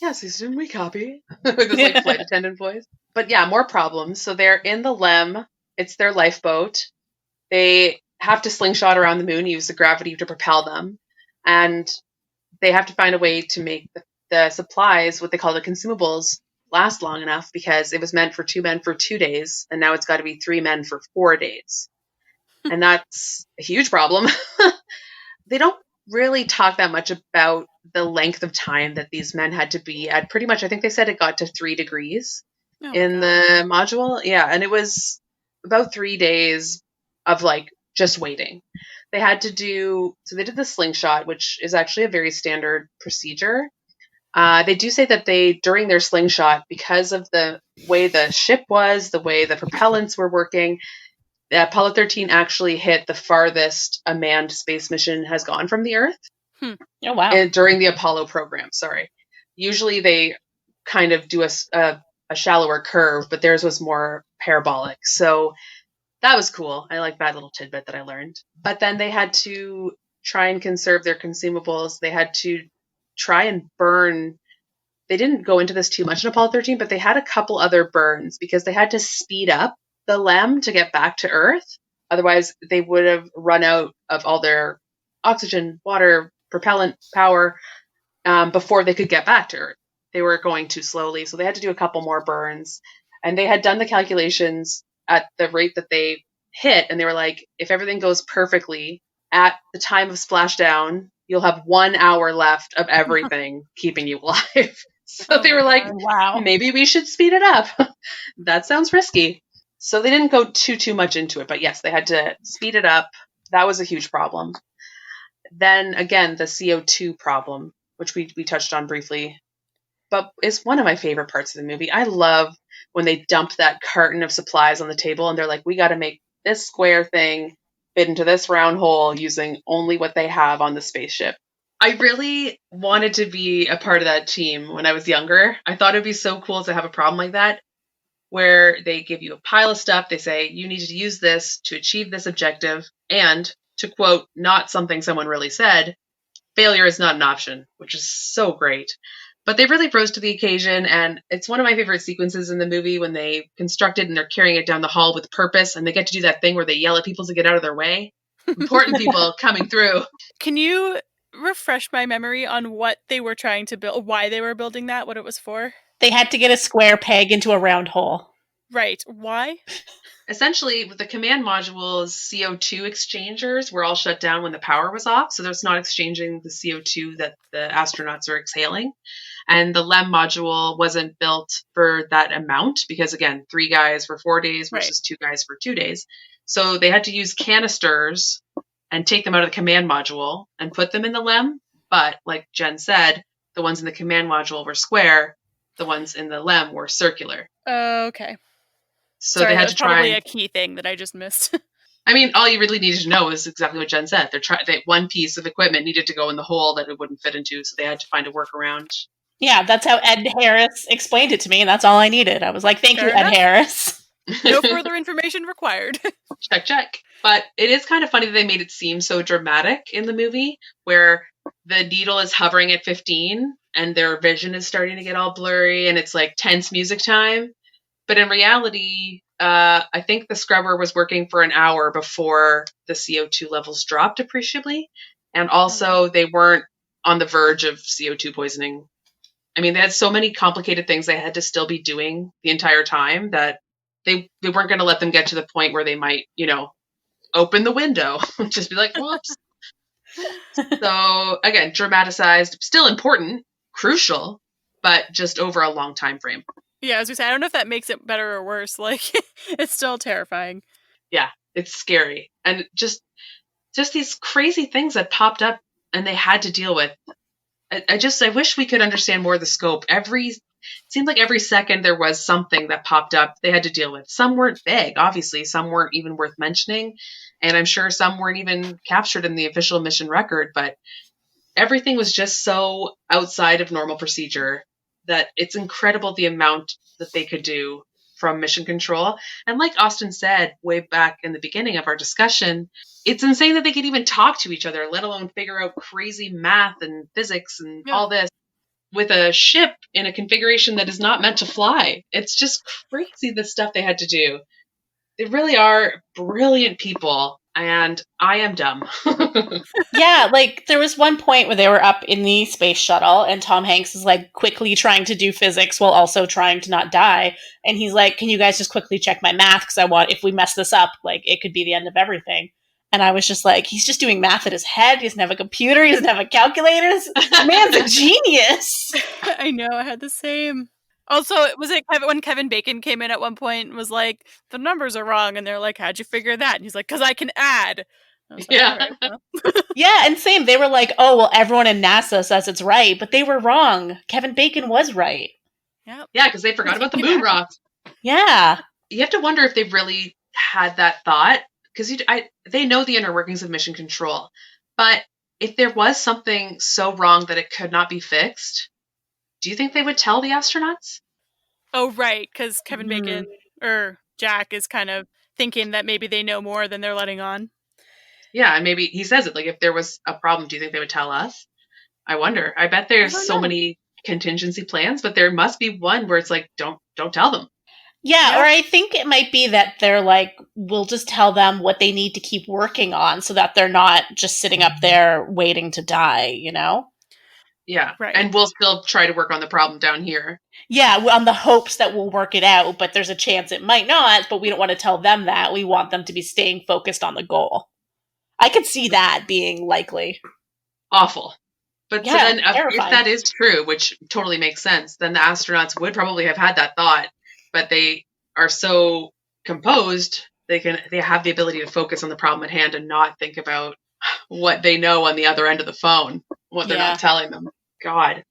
Yes, Houston, we copy. With his like flight attendant voice. But yeah, more problems. So they're in the LEM. It's their lifeboat. They have to slingshot around the moon, use the gravity to propel them. And they have to find a way to make the supplies, what they call the consumables, last long enough, because it was meant for 2 men for 2 days, and now it's got to be 3 men for 4 days. And that's a huge problem. They don't really talk that much about the length of time that these men had to be at. Pretty much, I think they said it got to 3 degrees in the module. Yeah, and it was about 3 days of like just waiting. They had to so they did the slingshot, which is actually a very standard procedure. They do say that during their slingshot, because of the way the ship was, the way the propellants were working, Apollo 13 actually hit the farthest a manned space mission has gone from the Earth. Oh, wow. And during the Apollo program, sorry. Usually they kind of do a shallower curve, but theirs was more parabolic. So that was cool. I like that little tidbit that I learned. But then they had to try and conserve their consumables. They had to try and burn. They didn't go into this too much in Apollo 13, but they had a couple other burns because they had to speed up the LEM to get back to Earth. Otherwise, they would have run out of all their oxygen, water, propellant power before they could get back to Earth. They were going too slowly, so they had to do a couple more burns. And they had done the calculations at the rate that they hit, and they were like, if everything goes perfectly, at the time of splashdown, you'll have 1 hour left of everything keeping you alive. So they were like, wow, maybe we should speed it up. That sounds risky. So they didn't go too much into it, but yes, they had to speed it up. That was a huge problem. Then again, the CO2 problem, which we touched on briefly, but it's one of my favorite parts of the movie. I love when they dump that carton of supplies on the table and they're like, we got to make this square thing fit into this round hole using only what they have on the spaceship. I really wanted to be a part of that team when I was younger. I thought it'd be so cool to have a problem like that, where they give you a pile of stuff. They say, you need to use this to achieve this objective. And to quote, not something someone really said, failure is not an option, which is so great. But they really rose to the occasion, and it's one of my favorite sequences in the movie when they construct it and they're carrying it down the hall with purpose, and they get to do that thing where they yell at people to get out of their way. Important people coming through. Can you refresh my memory on what they were trying to build, why they were building that, what it was for? They had to get a square peg into a round hole. Right. Why? essentially, with the command module's CO2 exchangers were all shut down when the power was off, so there's not exchanging the CO2 that the astronauts are exhaling. And the LEM module wasn't built for that amount because, again, 3 guys for 4 days versus 2 guys for 2 days. So they had to use canisters and take them out of the command module and put them in the LEM. But like Jen said, the ones in the command module were square. The ones in the LEM were circular. Okay. So Sorry, they had that was to try. probably a key thing that I just missed. I mean, all you really needed to know is exactly what Jen said. That one piece of equipment needed to go in the hole that it wouldn't fit into, so they had to find a workaround. Yeah, that's how Ed Harris explained it to me, and that's all I needed. I was like, thank Fair you, enough. Ed Harris. No further information required. Check. But it is kind of funny that they made it seem so dramatic in the movie, where the needle is hovering at 15 and their vision is starting to get all blurry and it's like tense music time. But in reality, I think the scrubber was working for an hour before the CO2 levels dropped appreciably. And also they weren't on the verge of CO2 poisoning. I mean, they had so many complicated things they had to still be doing the entire time that they weren't going to let them get to the point where they might, open the window. Just be like, whoops. So, again, dramatized, still important, crucial, but just over a long time frame. Yeah, as we say, I don't know if that makes it better or worse. Like, it's still terrifying. Yeah, it's scary. And just these crazy things that popped up and they had to deal with. I wish we could understand more of the scope. It seemed like every second there was something that popped up they had to deal with. Some weren't big, obviously. Some weren't even worth mentioning. And I'm sure some weren't even captured in the official mission record. But everything was just so outside of normal procedure that it's incredible the amount that they could do from mission control. And like Austin said way back in the beginning of our discussion, it's insane that they could even talk to each other, let alone figure out crazy math and physics and all this with a ship in a configuration that is not meant to fly. It's just crazy the stuff they had to do. They really are brilliant people, and I am dumb. Yeah, like there was one point where they were up in the space shuttle and Tom Hanks is like quickly trying to do physics while also trying to not die. And he's like, can you guys just quickly check my math? Because if we mess this up, like it could be the end of everything. And I was just like, he's just doing math at his head. He doesn't have a computer. He doesn't have a calculator. The man's a genius. I know, I had the same. Also, was it when Kevin Bacon came in at one point and was like, the numbers are wrong, and they're like, how'd you figure that? And he's like, because I can add. I was like, Yeah. all right, well. Yeah, and same. They were like, oh, well, everyone in NASA says it's right, but they were wrong. Kevin Bacon was right. Yep. Yeah, because they forgot about the moon rocks. Yeah. You have to wonder if they really had that thought, because they know the inner workings of mission control. But if there was something so wrong that it could not be fixed, do you think they would tell the astronauts? Oh, right, because Kevin Bacon, or Jack, is kind of thinking that maybe they know more than they're letting on. Yeah, and maybe he says it, like, if there was a problem, do you think they would tell us? I wonder. I bet there's so many contingency plans, but there must be one where it's like, don't tell them. Yeah, or I think it might be that they're like, we'll just tell them what they need to keep working on so that they're not just sitting up there waiting to die, you know? Yeah, right. And we'll still try to work on the problem down here. Yeah, on the hopes that we'll work it out, but there's a chance it might not, but we don't want to tell them that. We want them to be staying focused on the goal. I could see that being likely. Awful. But yeah, so then terrifying. If that is true, which totally makes sense, then the astronauts would probably have had that thought, but they are so composed, they have the ability to focus on the problem at hand and not think about what they know on the other end of the phone, what they're not telling them. God,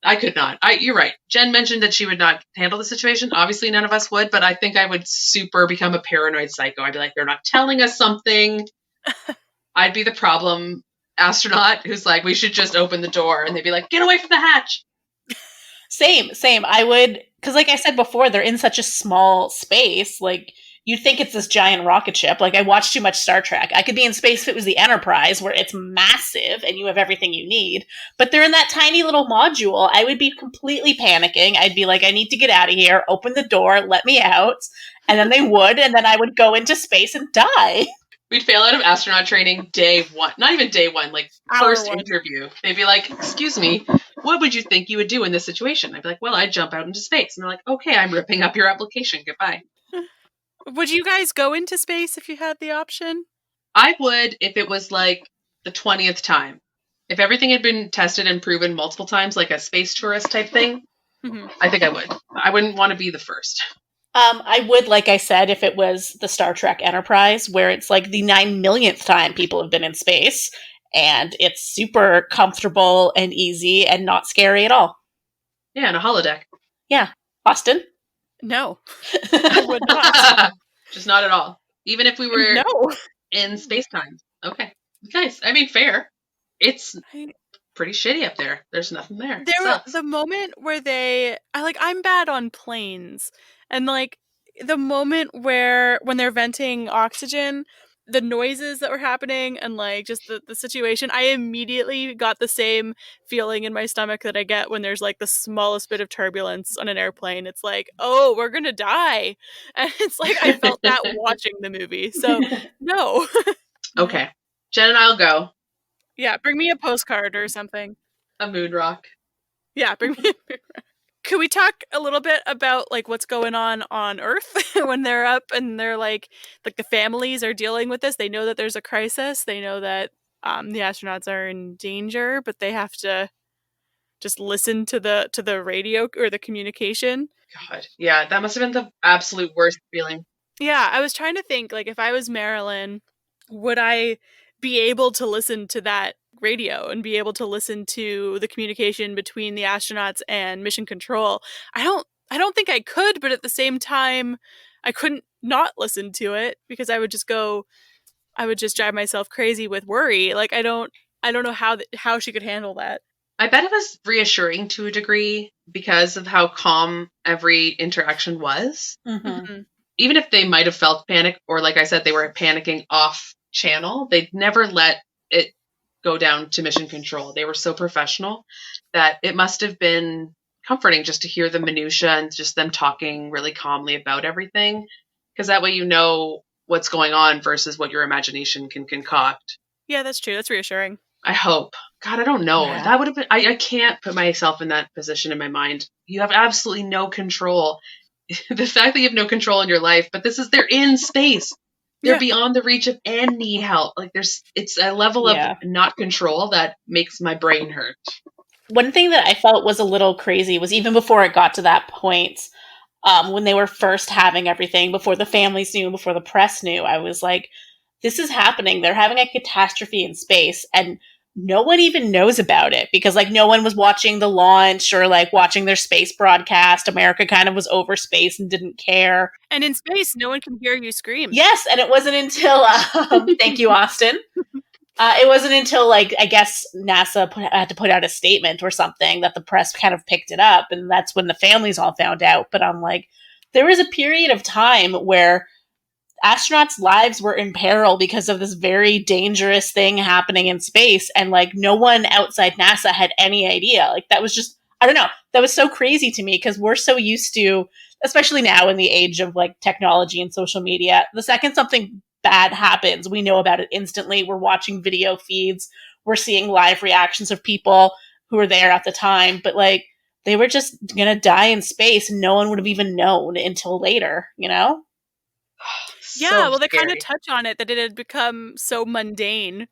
I could not. You're right. Jen mentioned that she would not handle the situation. Obviously, none of us would, but I think I would super become a paranoid psycho. I'd be like, they're not telling us something. I'd be the problem astronaut who's like, we should just open the door. And they'd be like, get away from the hatch. Same. I would, because like I said before, they're in such a small space. Like, you'd think it's this giant rocket ship. Like, I watched too much Star Trek. I could be in space if it was the Enterprise, where it's massive and you have everything you need. But they're in that tiny little module. I would be completely panicking. I'd be like, I need to get out of here. Open the door. Let me out. And then they would. And then I would go into space and die. We'd fail out of astronaut training day one. Not even day one, like first one. interview. They'd be like, excuse me, what would you think you would do in this situation? I'd be like, well, I'd jump out into space. And they're like, okay, I'm ripping up your application. Goodbye. Would you guys go into space if you had the option? I would if it was like the 20th time. If everything had been tested and proven multiple times, like a space tourist type thing, I think I would. I wouldn't want to be the first. I would, like I said, if it was the Star Trek Enterprise, where it's like the 9 millionth time people have been in space, and it's super comfortable and easy and not scary at all. Yeah, and a holodeck. Yeah. Austin? No, I would not. Just not at all. Even if we were No. in space time. Okay. Nice. I mean, fair. It's pretty shitty up there. There's nothing there. The moment where I'm bad on planes, and like the moment when they're venting oxygen, the noises that were happening and like just the situation, I immediately got the same feeling in my stomach that I get when there's like the smallest bit of turbulence on an airplane. It's like, oh, we're gonna die. And it's like I felt that watching the movie. So no. Okay. Jen and I'll go. Yeah, bring me a postcard or something. A moon rock. Yeah, bring me a moon rock. Could we talk a little bit about like what's going on Earth when they're up and they're like the families are dealing with this? They know that there's a crisis. They know that the astronauts are in danger, but they have to just listen to the radio or the communication. God, yeah, that must have been the absolute worst feeling. Yeah, I was trying to think, like, if I was Marilyn, would I be able to listen to that radio and be able to listen to the communication between the astronauts and mission control? I don't think I could, but at the same time, I couldn't not listen to it because I would just drive myself crazy with worry. Like, I don't know how she could handle that. I bet it was reassuring to a degree because of how calm every interaction was. Mm-hmm. Even if they might have felt panic, or like I said, they were panicking off channel, they'd never let it go down to mission control. They were so professional that it must have been comforting just to hear the minutia and just them talking really calmly about everything. Because that way you know what's going on versus what your imagination can concoct. Yeah, that's true. That's reassuring. I hope. God, I don't know. Yeah. That would have been, I can't put myself in that position in my mind. You have absolutely no control. The fact that you have no control in your life, but they're in space. They're beyond the reach of any help. Like it's a level of not control that makes my brain hurt. One thing that I felt was a little crazy was even before it got to that point, when they were first having everything, before the families knew, before the press knew, I was like, this is happening. They're having a catastrophe in space, and no one even knows about it because like no one was watching the launch or like watching their space broadcast. America kind of was over space and didn't care. And in space, no one can hear you scream. Yes, and it wasn't until thank you, Austin. It wasn't until like I guess NASA had to put out a statement or something that the press kind of picked it up, and that's when the families all found out. But I'm like, there was a period of time where astronauts' lives were in peril because of this very dangerous thing happening in space, and like no one outside NASA had any idea. Like that was just, I don't know, that was so crazy to me because we're so used to, especially now in the age of like technology and social media, the second something bad happens, we know about it instantly. We're watching video feeds, we're seeing live reactions of people who were there at the time, but like they were just gonna die in space and no one would have even known until later, you know? Yeah, well, they kind of touch on it that it had become so mundane.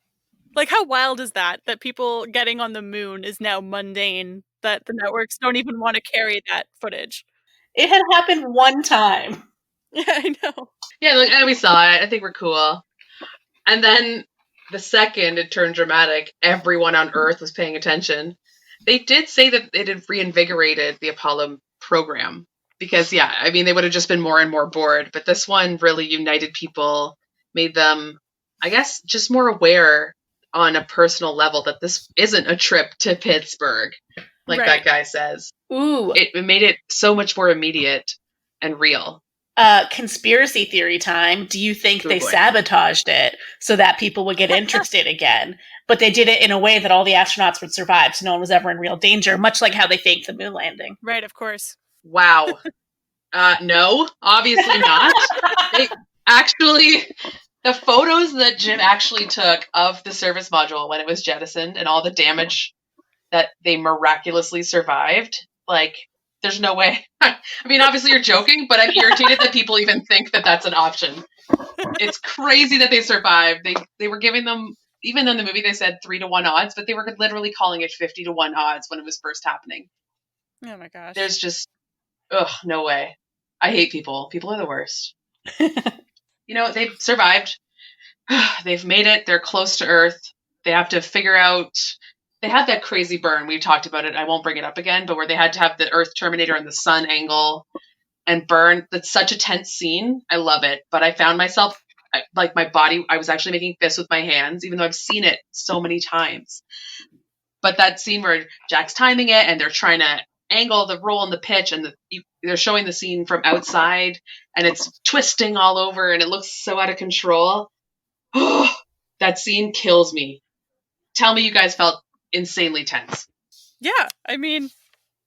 Like, how wild is that? That people getting on the moon is now mundane. That the networks don't even want to carry that footage. It had happened one time. Yeah, I know. Yeah, like, and we saw it. I think we're cool. And then the second it turned dramatic, everyone on Earth was paying attention. They did say that it had reinvigorated the Apollo program. Because, yeah, I mean, they would have just been more and more bored. But this one really united people, made them, I guess, just more aware on a personal level that this isn't a trip to Pittsburgh, like that guy says. Ooh. It made it so much more immediate and real. Conspiracy theory time. Do you think they sabotaged it so that people would get interested again? But they did it in a way that all the astronauts would survive, so no one was ever in real danger, much like how they faked the moon landing. Right, of course. Wow. No, obviously not. The photos that Jim actually took of the service module when it was jettisoned and all the damage that they miraculously survived, like, There's no way. I mean, obviously you're joking, but I'm irritated that people even think that that's an option. It's crazy that they survived. They were giving them, even in the movie they said 3-1 odds, but they were literally calling it 50-1 odds when it was first happening. Oh my gosh. There's just, no way. I hate people. People are the worst. They've survived. They've made it. They're close to Earth. They have to figure out. They had that crazy burn. We've talked about it. I won't bring it up again, but where they had to have the Earth Terminator and the sun angle and burn. That's such a tense scene. I love it. But I found myself, like my body, I was actually making fists with my hands, even though I've seen it so many times. But that scene where Jack's timing it and they're trying to angle the roll and the pitch, and they're showing the scene from outside and it's twisting all over and it looks so out of control. Oh, that scene kills me. Tell me you guys felt insanely tense. Yeah, I mean,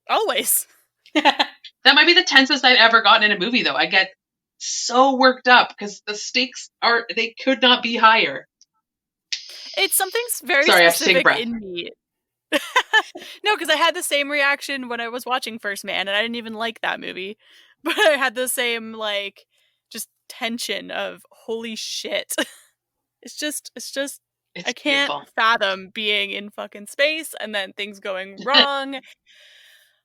always. That might be the tensest I've ever gotten in a movie, though. I get so worked up because the stakes they could not be higher. It's something very specific in me. No, because I had the same reaction when I was watching First Man, and I didn't even like that movie. But I had the same, just tension of, holy shit. It's I can't fathom being in fucking space and then things going wrong.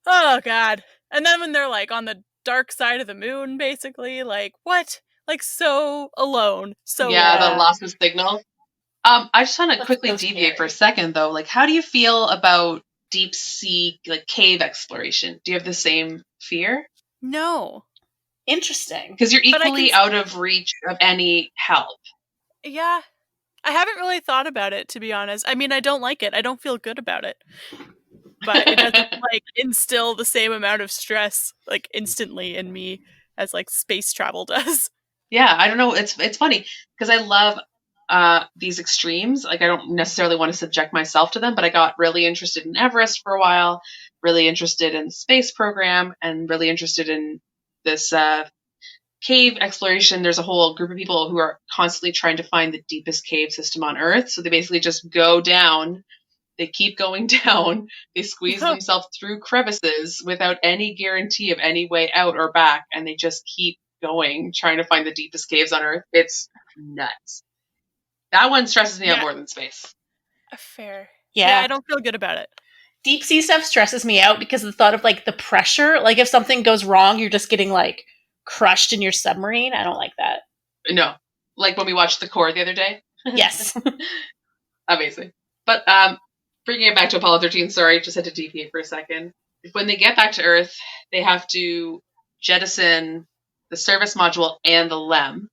Oh, God. And then when they're, on the dark side of the moon, basically, what? So alone. So the loss of signal. I just want to quickly deviate for a second, though. How do you feel about deep sea, cave exploration? Do you have the same fear? No. Interesting. Because you're equally out of reach of any help. Yeah. I haven't really thought about it, to be honest. I mean, I don't like it. I don't feel good about it. But it doesn't, instill the same amount of stress, instantly in me as, space travel does. Yeah, I don't know. It's funny, because I love these extremes. I don't necessarily want to subject myself to them, but I got really interested in Everest for a while, really interested in the space program, and really interested in this cave exploration. There's a whole group of people who are constantly trying to find the deepest cave system on Earth. So they basically just go down. They keep going down. They squeeze themselves through crevices without any guarantee of any way out or back. And they just keep going, trying to find the deepest caves on Earth. It's nuts. That one stresses me out more than space. Fair. Yeah, I don't feel good about it. Deep sea stuff stresses me out because of the thought of the pressure. If something goes wrong, you're just getting crushed in your submarine. I don't like that. No. Like when we watched The Core the other day. Yes. Amazing. But bringing it back to Apollo 13, sorry, just had to deviate for a second. When they get back to Earth, they have to jettison the service module and the LEM.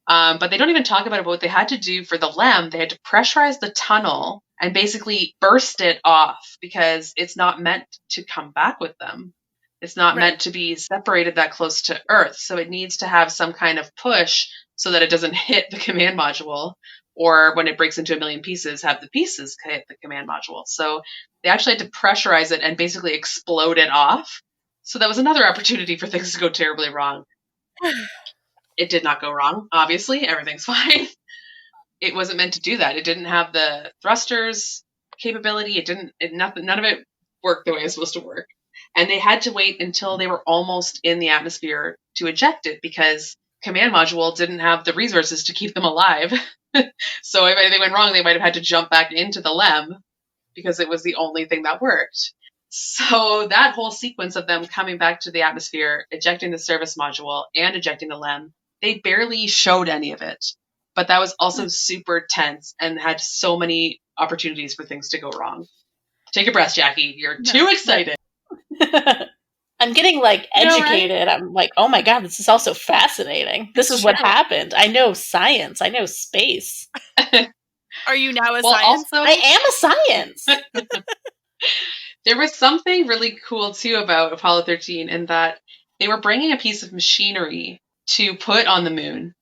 But they don't even talk about what they had to do for the LEM. They had to pressurize the tunnel and basically burst it off because it's not meant to come back with them. It's not meant to be separated that close to Earth. So it needs to have some kind of push so that it doesn't hit the command module, or when it breaks into a million pieces, have the pieces hit the command module. So they actually had to pressurize it and basically explode it off. So that was another opportunity for things to go terribly wrong. It did not go wrong, obviously. Everything's fine. It wasn't meant to do that. It didn't have the thrusters capability. None of it worked the way it was supposed to work. And they had to wait until they were almost in the atmosphere to eject it because command module didn't have the resources to keep them alive. So if anything went wrong, they might have had to jump back into the LEM because it was the only thing that worked. So that whole sequence of them coming back to the atmosphere, ejecting the service module and ejecting the LEM, they barely showed any of it. But that was also super tense and had so many opportunities for things to go wrong. Take a breath, Jackie. You're too excited. I'm getting educated. Right? I'm oh my God, this is also fascinating. This is what happened. I know science. I know space. Are you now a science? Also, I am a science. There was something really cool too about Apollo 13 in that they were bringing a piece of machinery to put on the moon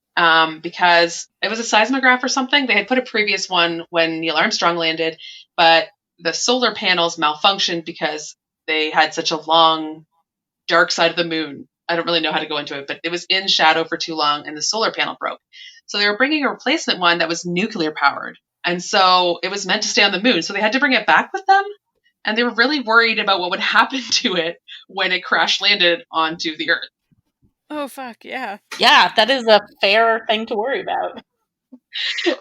because it was a seismograph or something. They had put a previous one when Neil Armstrong landed, but the solar panels malfunctioned because they had such a long dark side of the moon. I don't really know how to go into it, but it was in shadow for too long and the solar panel broke. So they were bringing a replacement one that was nuclear powered. And so it was meant to stay on the moon. So they had to bring it back with them. and they were really worried about what would happen to it when it crash landed onto the Earth. Oh, fuck, yeah. Yeah, that is a fair thing to worry about.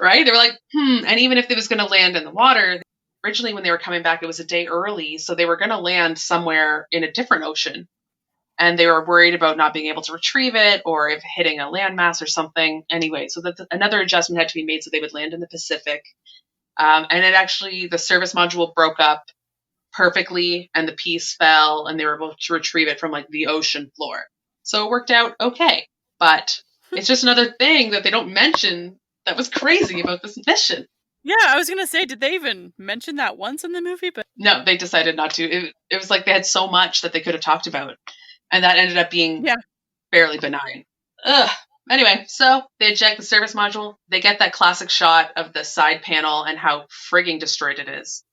Right? They were like, and even if it was going to land in the water, originally when they were coming back, it was a day early, so they were going to land somewhere in a different ocean. And they were worried about not being able to retrieve it or if hitting a landmass or something. Anyway, so that another adjustment had to be made so they would land in the Pacific. And it actually, the service module broke up perfectly and the piece fell and they were able to retrieve it from like the ocean floor. So it worked out okay. But it's just another thing that they don't mention that was crazy about this mission. Yeah, I was going to say, did they even mention that once in the movie? But no, they decided not to. It was like they had so much that they could have talked about. And that ended up being fairly benign. Ugh. Anyway, so they eject the service module. They get that classic shot of the side panel and how frigging destroyed it is.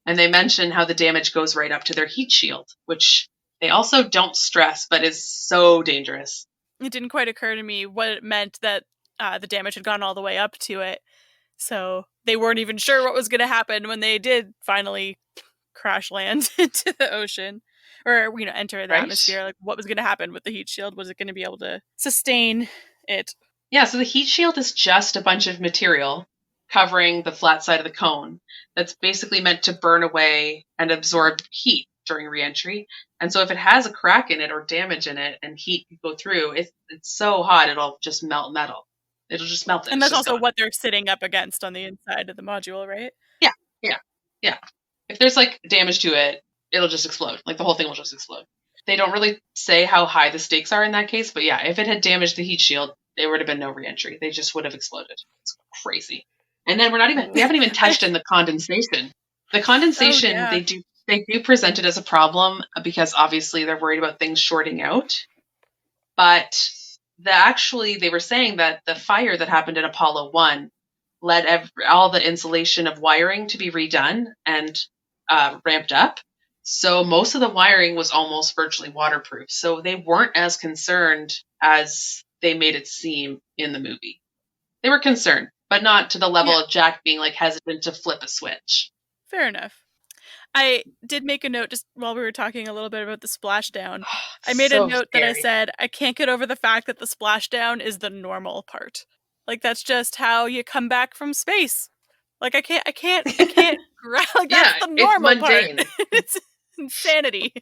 And they mention how the damage goes right up to their heat shield, which they also don't stress, but is so dangerous. It didn't quite occur to me what it meant that the damage had gone all the way up to it. So they weren't even sure what was going to happen when they did finally crash land into the ocean. Or, enter the atmosphere. Like, what was going to happen with the heat shield? Was it going to be able to sustain it? Yeah, so the heat shield is just a bunch of material covering the flat side of the cone that's basically meant to burn away and absorb heat during reentry. And so if it has a crack in it or damage in it and heat can go through, it's so hot it'll just melt metal. It'll just melt it. And that's also what they're sitting up against on the inside of the module, right? Yeah. If there's like damage to it, it'll just explode. Like the whole thing will just explode. They don't really say how high the stakes are in that case, but yeah, if it had damaged the heat shield, there would have been no reentry. They just would have exploded. It's crazy. And then we haven't even touched in the condensation. The condensation, they do present it as a problem because obviously they're worried about things shorting out. But they were saying that the fire that happened in Apollo 1 led all the insulation of wiring to be redone and ramped up. So most of the wiring was almost virtually waterproof. So they weren't as concerned as they made it seem in the movie. They were concerned, but not to the level of Jack being like hesitant to flip a switch. Fair enough. I did make a note just while we were talking a little bit about the splashdown. I made a note that I said, I can't get over the fact that the splashdown is the normal part. Like, that's just how you come back from space. Like, I can't, like, that's the normal part. It's insanity.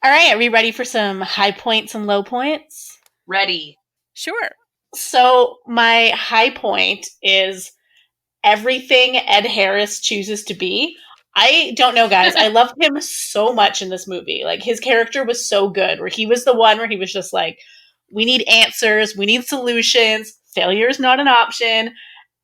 All right, are we ready for some high points and low points? Ready. Sure. So my high point is everything Ed Harris chooses to be. I don't know, guys. I loved him so much in this movie. Like, his character was so good, where he was the one where he was just like, we need answers, we need solutions, failure is not an option.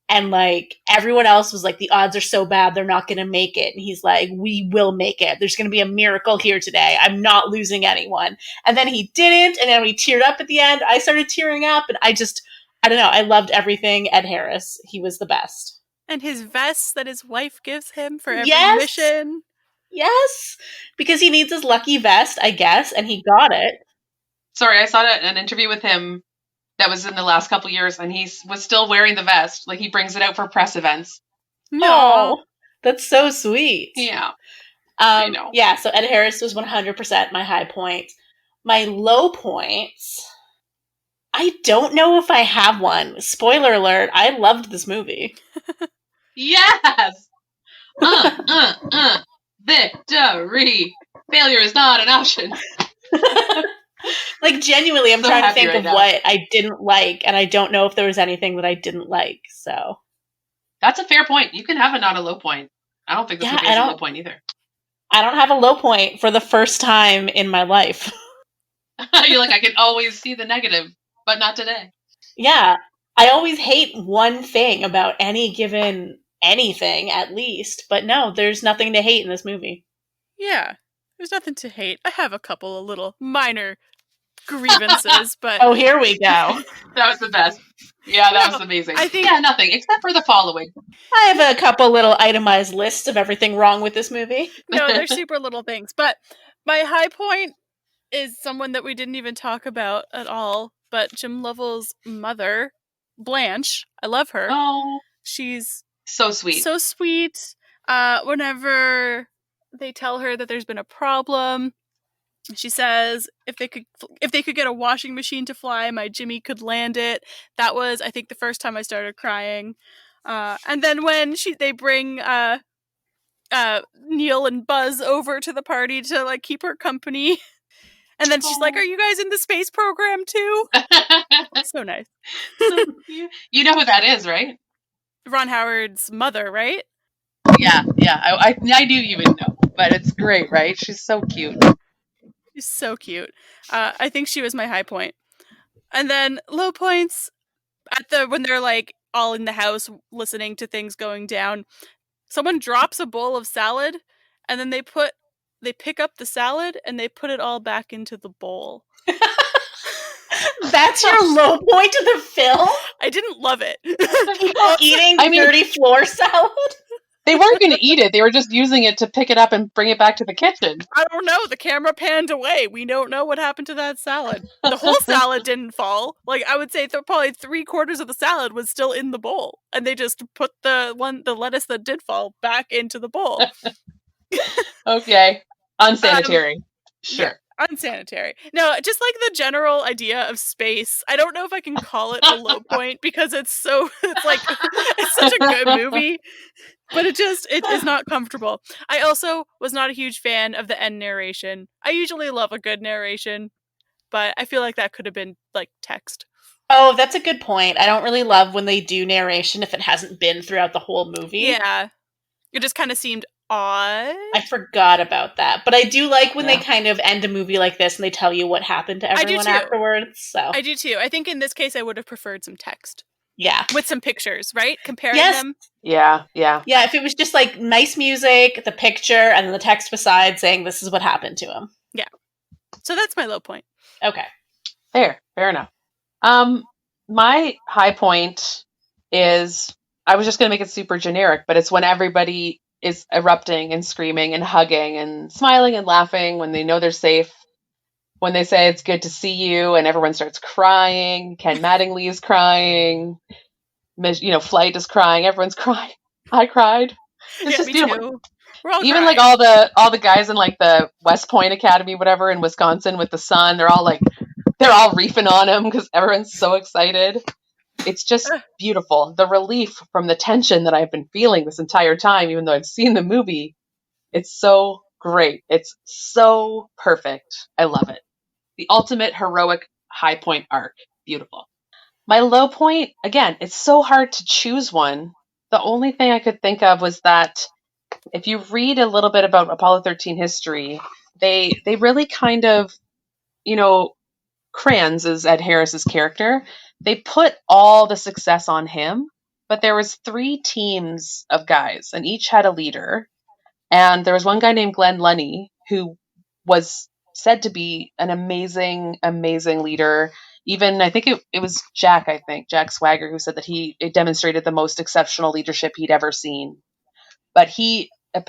And like, everyone else was like, the odds are so bad, they're not going to make it. And he's like, we will make it. There's going to be a miracle here today. I'm not losing anyone. And then he didn't. And then we teared up at the end. I started tearing up. And I don't know. I loved everything Ed Harris. He was the best. And his vest that his wife gives him for every mission. Yes. Because he needs his lucky vest, I guess. And he got it. Sorry, I saw an interview with him that was in the last couple years, and he was still wearing the vest. Like, he brings it out for press events. No, that's so sweet. Yeah. I know. Yeah, so Ed Harris was 100% my high point. My low points, I don't know if I have one. Spoiler alert, I loved this movie. Yes! Victory! Failure is not an option. Like, genuinely, I'm trying to think of what I didn't like, and I don't know if there was anything that I didn't like, so. That's a fair point. You can have not a low point. I don't think this movie has a low point either. I don't have a low point for the first time in my life. You're like, I can always see the negative, but not today. Yeah. I always hate one thing about any given anything, at least, but no, there's nothing to hate in this movie. Yeah. There's nothing to hate. I have a couple of little minor grievances, but... Oh, here we go. That was the best. Yeah, that was amazing. I think nothing, except for the following. I have a couple little itemized lists of everything wrong with this movie. No, they're super little things. But my high point is someone that we didn't even talk about at all, but Jim Lovell's mother, Blanche. I love her. Oh. She's... so sweet. So sweet. Whenever they tell her that there's been a problem. She says if they could get a washing machine to fly, my Jimmy could land it. That was, I think, the first time I started crying. And then when they bring Neil and Buzz over to the party to like keep her company, and then she's like, "Are you guys in the space program too?" So nice. So cute. You know who that is, right? Ron Howard's mother, right? Yeah. I knew you would know, but it's great, right? She's so cute. She's so cute. I think she was my high point. And then low points when they're like all in the house listening to things going down. Someone drops a bowl of salad, and then they pick up the salad and they put it all back into the bowl. That's your low point of the film? I didn't love it. People eating dirty floor salad? They weren't going to eat it. They were just using it to pick it up and bring it back to the kitchen. I don't know. The camera panned away. We don't know what happened to that salad. The whole salad didn't fall. Like, I would say probably 3/4 of the salad was still in the bowl. And they just put the lettuce that did fall back into the bowl. Okay. Unsanitary. Sure. Yeah. Unsanitary. No, just like the general idea of space. I don't know if I can call it a low point because it's such a good movie, but it is not comfortable. I also was not a huge fan of the end narration. I usually love a good narration, but I feel like that could have been like text. Oh, that's a good point. I don't really love when they do narration if it hasn't been throughout the whole movie. Yeah. It just kind of seemed odd. I forgot about that. But I do like when they kind of end a movie like this and they tell you what happened to everyone afterwards. So I do too. I think in this case I would have preferred some text. Yeah. With some pictures, right? Comparing them. Yeah. Yeah, if it was just like nice music, the picture, and then the text beside saying this is what happened to him. Yeah. So that's my low point. Okay. Fair enough. My high point is, I was just going to make it super generic, but it's when everybody is erupting and screaming and hugging and smiling and laughing when they know they're safe. When they say it's good to see you and everyone starts crying. Ken Mattingly is crying. Flight is crying. Everyone's crying. I cried. It's just beautiful. Too. We're all even crying. like all the guys in like the West Point Academy, whatever, in Wisconsin with the sun, they're all reefing on him because everyone's so excited. It's just beautiful. The relief from the tension that I've been feeling this entire time, even though I've seen the movie, it's so great. It's so perfect. I love it. The ultimate heroic high point arc. Beautiful. My low point, again, it's so hard to choose one. The only thing I could think of was that if you read a little bit about Apollo 13 history, they really kind of, Kranz is Ed Harris's character. They put all the success on him, but there was 3 teams of guys, and each had a leader. And there was one guy named Glenn Lunny who was said to be an amazing, amazing leader. Even I think it was Jack Swagger, who said that it demonstrated the most exceptional leadership he'd ever seen. But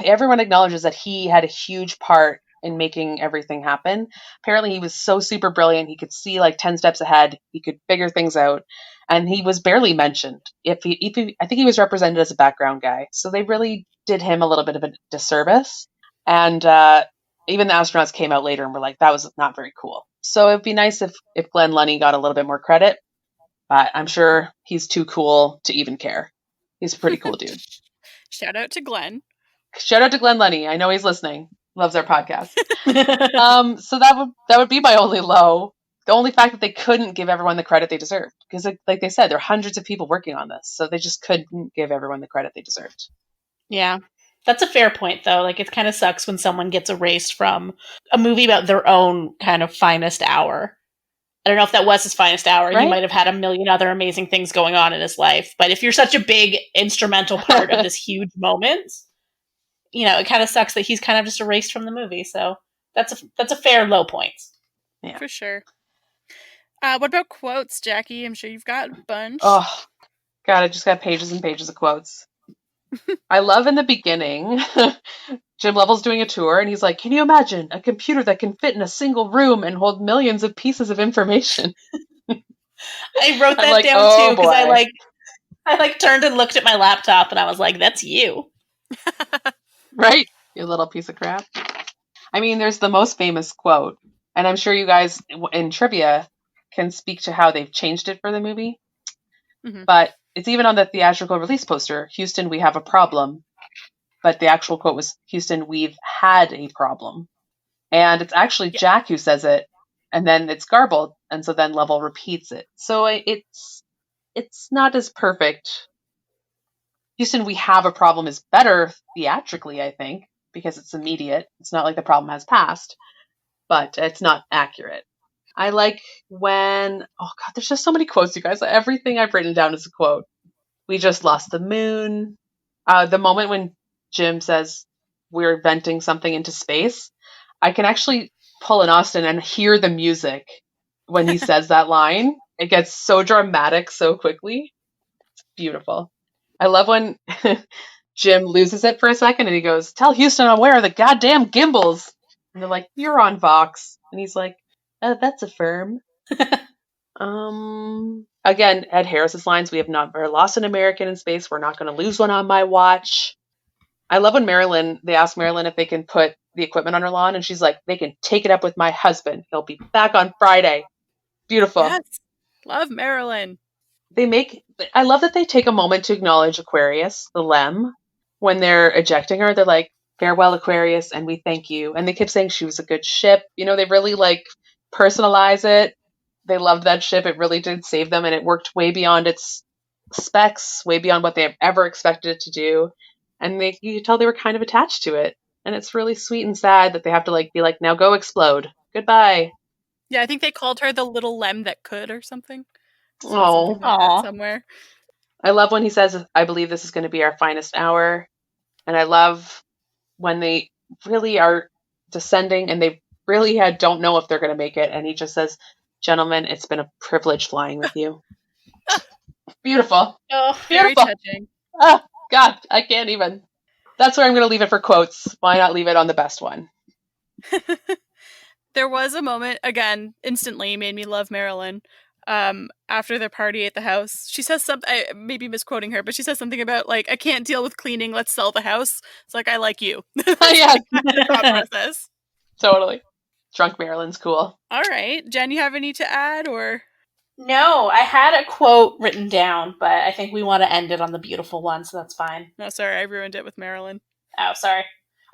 everyone acknowledges that he had a huge part in making everything happen. Apparently he was so super brilliant. He could see like 10 steps ahead. He could figure things out. And he was barely mentioned. I think he was represented as a background guy. So they really did him a little bit of a disservice. And even the astronauts came out later and were like, that was not very cool. So it'd be nice if Glenn Lunny got a little bit more credit. But I'm sure he's too cool to even care. He's a pretty cool dude. Shout out to Glenn. Shout out to Glenn Lunny. I know he's listening. Loves our podcast. So that would be my only low. The only fact that they couldn't give everyone the credit they deserved. Because like they said, there are hundreds of people working on this. So they just couldn't give everyone the credit they deserved. Yeah. That's a fair point, though. Like, it kind of sucks when someone gets erased from a movie about their own kind of finest hour. I don't know if that was his finest hour. Right? He might have had a million other amazing things going on in his life. But if you're such a big instrumental part of this huge moment, it kind of sucks that he's kind of just erased from the movie. So that's a fair low point. Yeah. For sure. What about quotes, Jackie? I'm sure you've got a bunch. Oh, God, I just got pages and pages of quotes. I love in the beginning, Jim Lovell's doing a tour and he's like, can you imagine a computer that can fit in a single room and hold millions of pieces of information? I wrote that down too because I turned and looked at my laptop and I was like, that's you. Right? You little piece of crap. I mean, there's the most famous quote, and I'm sure you guys in trivia can speak to how they've changed it for the movie. Mhm. But it's even on the theatrical release poster, Houston, we have a problem. But the actual quote was, Houston, we've had a problem. And it's actually Yeah. Jack who says it, and then it's garbled, and so then Lovell repeats it. So it's not as perfect. Houston, we have a problem is better theatrically, I think, because it's immediate. It's not like the problem has passed, but it's not accurate. I like when, oh God, there's just so many quotes, you guys. Everything I've written down is a quote. We just lost the moon. The moment when Jim says we're venting something into space, I can actually pull an Austin and hear the music when he says that line. It gets so dramatic so quickly. It's beautiful. I love when Jim loses it for a second and he goes, tell Houston I'm aware of the goddamn gimbals. And they're like, you're on Vox. And he's like, that's a firm. Again, Ed Harris's lines, we have not lost an American in space. We're not going to lose one on my watch. I love when they ask Marilyn if they can put the equipment on her lawn, and she's like, they can take it up with my husband. He'll be back on Friday. Beautiful. Yes. Love Marilyn. I love that they take a moment to acknowledge Aquarius, the Lem, when they're ejecting her. They're like, farewell, Aquarius, and we thank you. And they keep saying she was a good ship. They really personalize it. They loved that ship. It really did save them, and it worked way beyond its specs, way beyond what they have ever expected it to do. And you could tell they were kind of attached to it. And it's really sweet and sad that they have to be like, now go explode. Goodbye. Yeah, I think they called her the little lem that could or something. Oh, like that somewhere. I love when he says, I believe this is going to be our finest hour. And I love when they really are descending and they really don't know if they're going to make it. And he just says, gentlemen, it's been a privilege flying with you. Beautiful. Oh, very touching. Oh, God, I can't even. That's where I'm going to leave it for quotes. Why not leave it on the best one? There was a moment, again, instantly made me love Marilyn. After their party at the house, she says something, I may be misquoting her, but she says something about, I can't deal with cleaning, let's sell the house. It's like, I like you. Yeah. Process. Totally. Drunk Marilyn's cool. All right. Jen, you have any to add, or? No, I had a quote written down, but I think we want to end it on the beautiful one, so that's fine. No, sorry, I ruined it with Marilyn. Oh, sorry.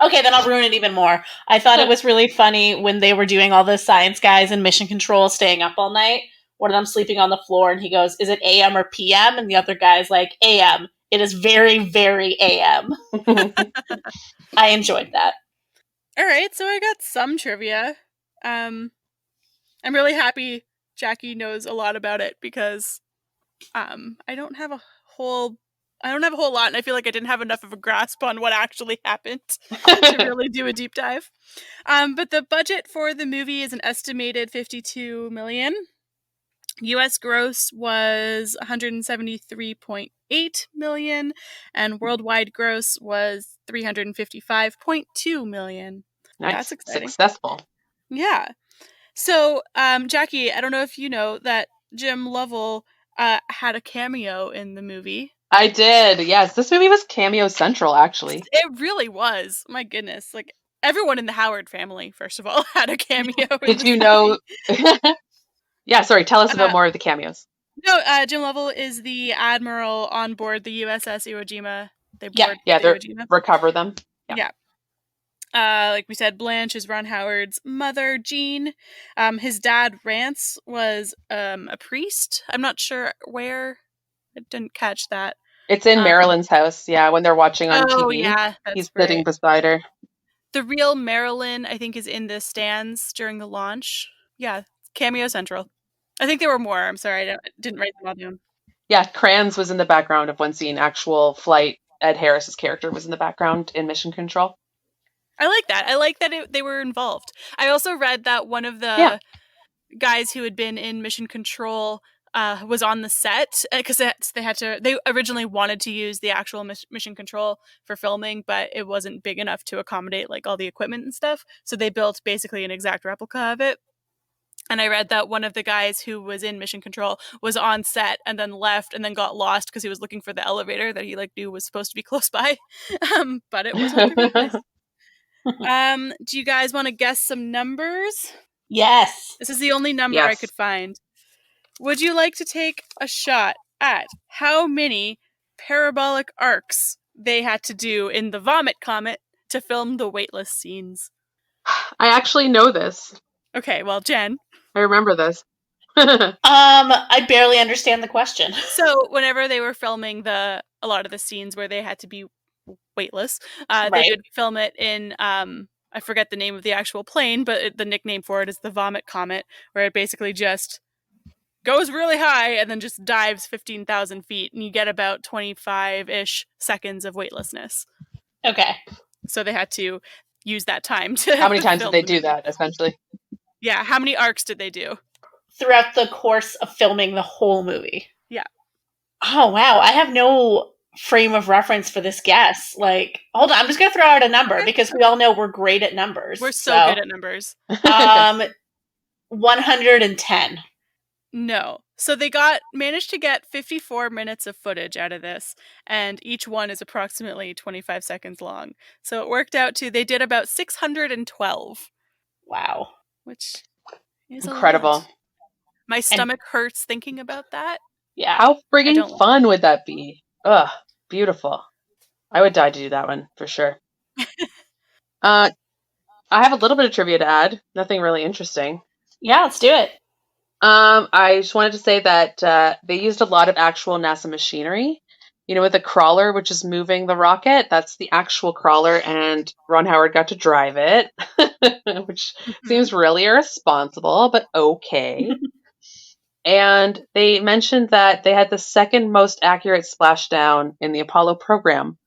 Okay, then I'll ruin it even more. I thought it was really funny when they were doing all the science guys in Mission Control staying up all night. One of them sleeping on the floor, and he goes, is it AM or PM? And the other guy's like, AM. It is very, very AM. I enjoyed that. All right, so I got some trivia. I'm really happy Jackie knows a lot about it because I don't have a whole lot, and I feel like I didn't have enough of a grasp on what actually happened to really do a deep dive. But the budget for the movie is an estimated $52 million. U.S. gross was $173.8 million, and worldwide gross was $355.2 million. Nice. That's exciting. Successful. Yeah. So, Jackie, I don't know if you know that Jim Lovell had a cameo in the movie. I did. Yes, this movie was cameo central, actually. It really was. My goodness. Everyone in the Howard family, first of all, had a cameo. Did you know? Yeah, sorry. Tell us about more of the cameos. No, Jim Lovell is the admiral on board the USS Iwo Jima. They recover them. Yeah. Like we said, Blanche is Ron Howard's mother, Jean. His dad, Rance, was a priest. I'm not sure where. I didn't catch that. It's in Marilyn's house, yeah, when they're watching on TV. Yeah, he's sitting beside her. The real Marilyn, I think, is in the stands during the launch. Yeah, cameo central. I think there were more. I'm sorry, I didn't write them all down. Yeah, Kranz was in the background of one scene. Actual flight, Ed Harris's character was in the background in Mission Control. I like that. I like that they were involved. I also read that one of the guys who had been in Mission Control was on the set because they originally wanted to use the actual Mission Control for filming, but it wasn't big enough to accommodate all the equipment and stuff. So they built basically an exact replica of it. And I read that one of the guys who was in Mission Control was on set and then left and then got lost because he was looking for the elevator that he knew was supposed to be close by. But it wasn't. Do you guys want to guess some numbers? Yes. This is the only number I could find. Would you like to take a shot at how many parabolic arcs they had to do in the Vomit Comet to film the weightless scenes? I actually know this. Okay, well, Jen. I remember this. I barely understand the question. So whenever they were filming a lot of the scenes where they had to be weightless, Right. they would film it in I forget the name of the actual plane, but the nickname for it is the Vomit Comet, where it basically just goes really high and then just dives 15,000 feet, and you get about 25-ish seconds of weightlessness. Okay. So they had to use that time to. How many times did they film the do movie. that, essentially? Yeah, how many arcs did they do? Throughout the course of filming the whole movie. Yeah. Oh, wow. I have no frame of reference for this guess. Like, hold on. I'm just going to throw out a number because we all know we're great at numbers. We're so good at numbers. 110. No. So they managed to get 54 minutes of footage out of this, and each one is approximately 25 seconds long. So it worked out to, they did about 612. Wow. Which is incredible. A lot. My stomach hurts thinking about that. Yeah. How friggin' fun would that be? Ugh, beautiful. I would die to do that one, for sure. I have a little bit of trivia to add. Nothing really interesting. Yeah, let's do it. I just wanted to say that they used a lot of actual NASA machinery. You know, with the crawler, which is moving the rocket, that's the actual crawler, and Ron Howard got to drive it, which seems really irresponsible, but okay. And they mentioned that they had the second most accurate splashdown in the Apollo program,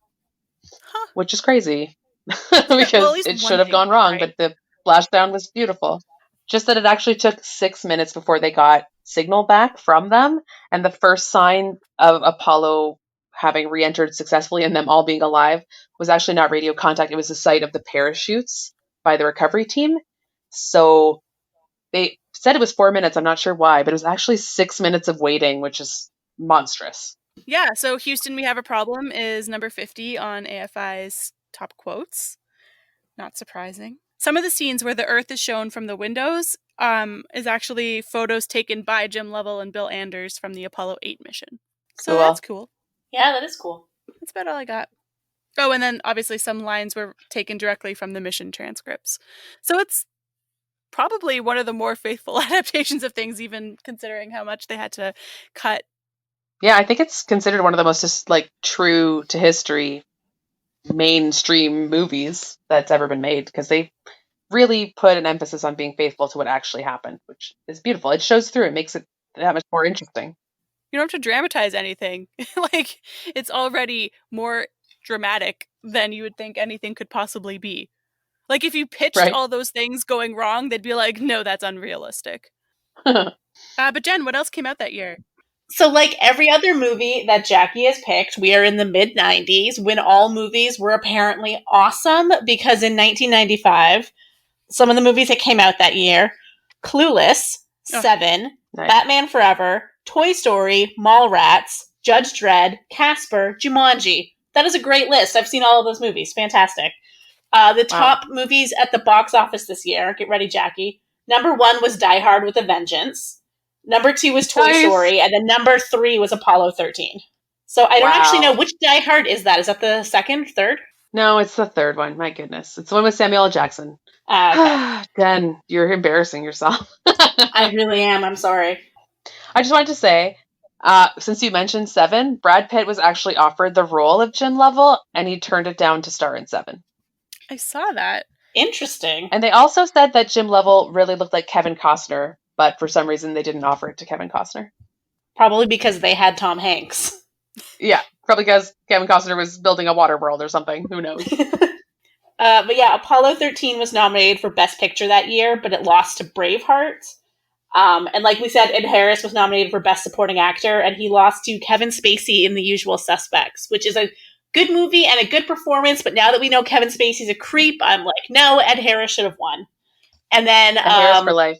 which is crazy because it should have gone wrong, right? But the splashdown was beautiful. Just that it actually took 6 minutes before they got signal back from them, and the first sign of Apollo having re-entered successfully and them all being alive was actually not radio contact. It was the sight of the parachutes by the recovery team. So they said it was 4 minutes. I'm not sure why, but it was actually 6 minutes of waiting, which is monstrous. Yeah, so Houston, we have a problem is number 50 on AFI's top quotes. Not surprising. Some of the scenes where the Earth is shown from the windows is actually photos taken by Jim Lovell and Bill Anders from the Apollo 8 mission. So that's cool. Yeah, that is cool. That's about all I got. Oh, and then obviously some lines were taken directly from the mission transcripts. So it's probably one of the more faithful adaptations of things, even considering how much they had to cut. Yeah, I think it's considered one of the most just true to history mainstream movies that's ever been made, because they really put an emphasis on being faithful to what actually happened, which is beautiful. It shows through. It makes it that much more interesting. You don't have to dramatize anything. It's already more dramatic than you would think anything could possibly be. If you pitched all those things going wrong, they'd be like, no, that's unrealistic. But Jen, what else came out that year? So like every other movie that Jackie has picked, we are in the mid-90s when all movies were apparently awesome, because in 1995, some of the movies that came out that year, Clueless, Seven, nice. Batman Forever, Toy Story, Mallrats, Judge Dredd, Casper, Jumanji. That is a great list. I've seen all of those movies. Fantastic. The top movies at the box office this year, get ready, Jackie. Number 1 was Die Hard with a Vengeance. Number 2 was Toy Story, and then number 3 was Apollo 13. So I don't actually know, which Die Hard is that? Is that the second, third? No, it's the third one. My goodness. It's the one with Samuel L. Jackson. Okay. Jen, you're embarrassing yourself. I really am. I'm sorry. I just wanted to say, since you mentioned Seven, Brad Pitt was actually offered the role of Jim Lovell, and he turned it down to star in Seven. I saw that. Interesting. And they also said that Jim Lovell really looked like Kevin Costner, but for some reason they didn't offer it to Kevin Costner. Probably because they had Tom Hanks. Yeah, probably because Kevin Costner was building a water world or something. Who knows? But yeah, Apollo 13 was nominated for Best Picture that year, but it lost to Braveheart. And like we said, Ed Harris was nominated for Best Supporting Actor, and he lost to Kevin Spacey in The Usual Suspects, which is a good movie and a good performance, but now that we know Kevin Spacey's a creep, I'm like, no, Ed Harris should have won. And then Ed Harris for life.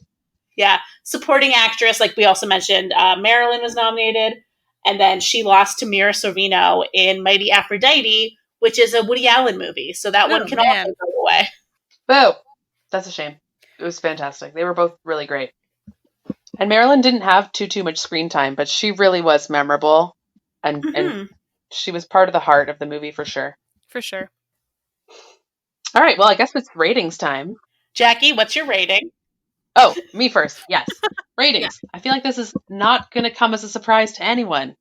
Yeah, supporting actress, like we also mentioned, Marilyn was nominated, and then she lost to Mira Sorvino in Mighty Aphrodite, which is a Woody Allen movie, so that one can also go away. Boo! That's a shame. It was fantastic. They were both really great. And Marilyn didn't have too much screen time, but she really was memorable, and she was part of the heart of the movie for sure. For sure. All right, well, I guess it's ratings time. Jackie, what's your rating? Oh, me first. Yes. Ratings. Yeah. I feel like this is not going to come as a surprise to anyone,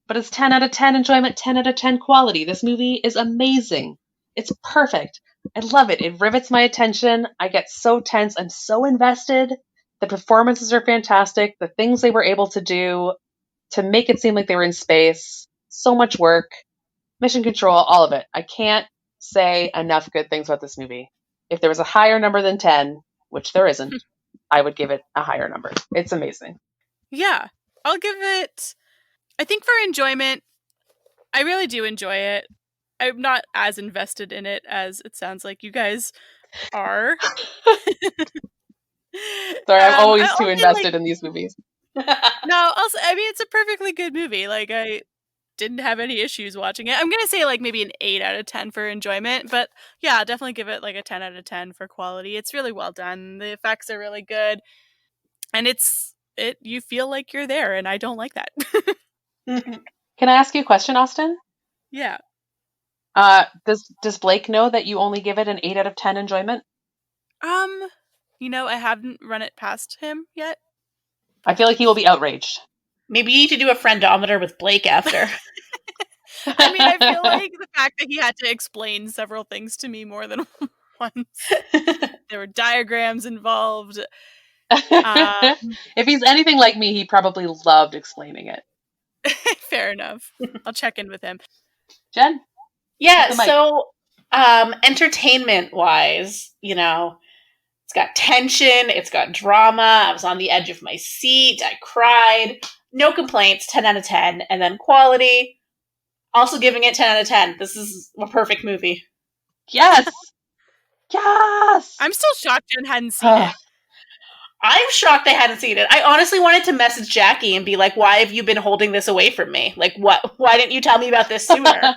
but it's 10 out of 10 enjoyment, 10 out of 10 quality. This movie is amazing. It's perfect. I love it. It rivets my attention. I get so tense. I'm so invested. The performances are fantastic. The things they were able to do to make it seem like they were in space. So much work. Mission Control, all of it. I can't say enough good things about this movie. If there was a higher number than 10, which there isn't, I would give it a higher number. It's amazing. Yeah. I'll give it, I think for enjoyment, I really do enjoy it. I'm not as invested in it as it sounds like you guys are. Sorry, I'm always too invested in these movies. No, also, I mean, it's a perfectly good movie. Like, I didn't have any issues watching it. I'm going to say, like, maybe an 8 out of 10 for enjoyment. But, yeah, I'll definitely give it, like, a 10 out of 10 for quality. It's really well done. The effects are really good. And you feel like you're there, and I don't like that. Can I ask you a question, Austin? Yeah. Does Blake know that you only give it an 8 out of 10 enjoyment? I haven't run it past him yet. I feel like he will be outraged. Maybe you need to do a friendometer with Blake after. I mean, I feel like the fact that he had to explain several things to me more than once. There were diagrams involved. If he's anything like me, he probably loved explaining it. Fair enough. I'll check in with him. Jen? Yeah, so entertainment-wise, it's got tension, it's got drama, I was on the edge of my seat, I cried. No complaints, 10 out of 10. And then quality, also giving it 10 out of 10. This is a perfect movie. Yes! Yes! I'm still shocked Jen hadn't seen it. I'm shocked I hadn't seen it. I honestly wanted to message Jackie and be like, why have you been holding this away from me? Like, why didn't you tell me about this sooner?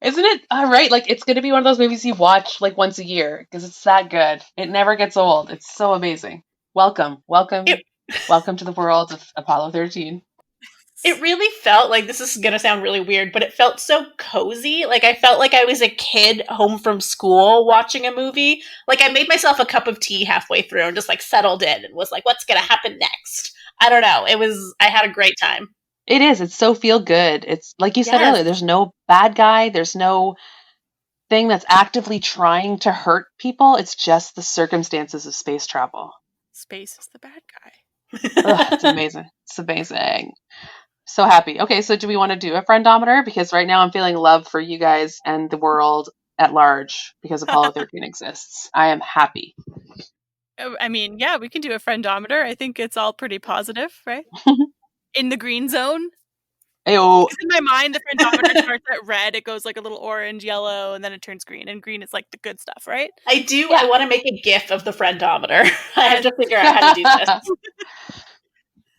Isn't it right? Like, it's going to be one of those movies you watch like once a year because it's that good. It never gets old. It's so amazing. Welcome to the world of Apollo 13. It really felt like, this is going to sound really weird, but it felt so cozy. Like, I felt like I was a kid home from school watching a movie. Like, I made myself a cup of tea halfway through and just, like, settled in and was like, what's going to happen next? I don't know. I had a great time. It is. It's so feel good. It's like you said earlier, there's no bad guy. There's no thing that's actively trying to hurt people. It's just the circumstances of space travel. Space is the bad guy. It's amazing. It's amazing. So happy. Okay, so do we want to do a friendometer? Because right now I'm feeling love for you guys and the world at large because Apollo 13 exists. I am happy. I mean, yeah, we can do a friendometer. I think it's all pretty positive, right? In the green zone. Ew. Because in my mind, the friendometer starts at red, it goes like a little orange, yellow, and then it turns green. And green is like the good stuff, right? I do. Yeah. I want to make a GIF of the friendometer. I have to figure out how to do this.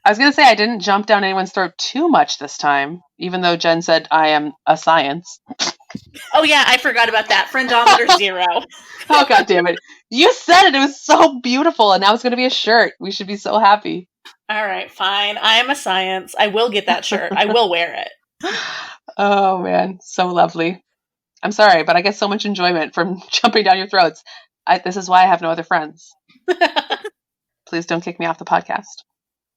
I was going to say I didn't jump down anyone's throat too much this time, even though Jen said I am a science. Oh, yeah, I forgot about that. Friendometer 0. Oh, God damn it. You said it. It was so beautiful, and now it's going to be a shirt. We should be so happy. All right, fine. I am a science. I will get that shirt. I will wear it. Oh, man. So lovely. I'm sorry, but I get so much enjoyment from jumping down your throats. This is why I have no other friends. Please don't kick me off the podcast.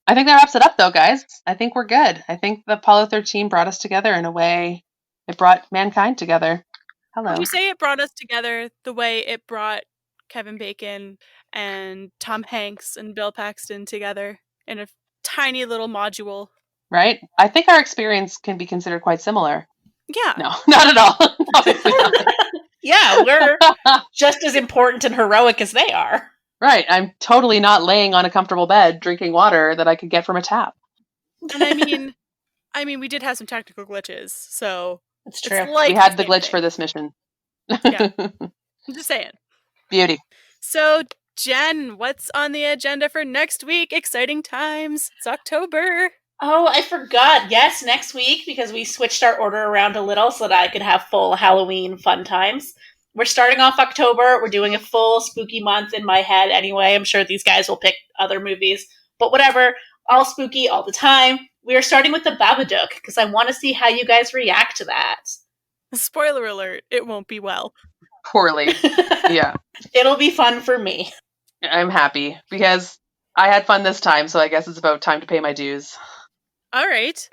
I think that wraps it up, though, guys. I think we're good. I think the Apollo 13 brought us together in a way it brought mankind together. Hello. Would you say it brought us together the way it brought Kevin Bacon and Tom Hanks and Bill Paxton together in a tiny little module? Right? I think our experience can be considered quite similar. Yeah. No, not at all. Obviously not. Yeah, we're just as important and heroic as they are. Right. I'm totally not laying on a comfortable bed drinking water that I could get from a tap. And I mean, we did have some technical glitches, so it's true. We had the glitch for this mission. Yeah. I'm just saying. Beauty. So, Jen, what's on the agenda for next week? Exciting times. It's October. Oh, I forgot. Yes, next week, because we switched our order around a little so that I could have full Halloween fun times. we're starting off October. We're doing a full spooky month in my head anyway. I'm sure these guys will pick other movies, but whatever. All spooky all the time. We are starting with the Babadook because I want to see how you guys react to that. Spoiler alert, it won't be well. Poorly. Yeah. It'll be fun for me. I'm happy because I had fun this time, so I guess it's about time to pay my dues. All right.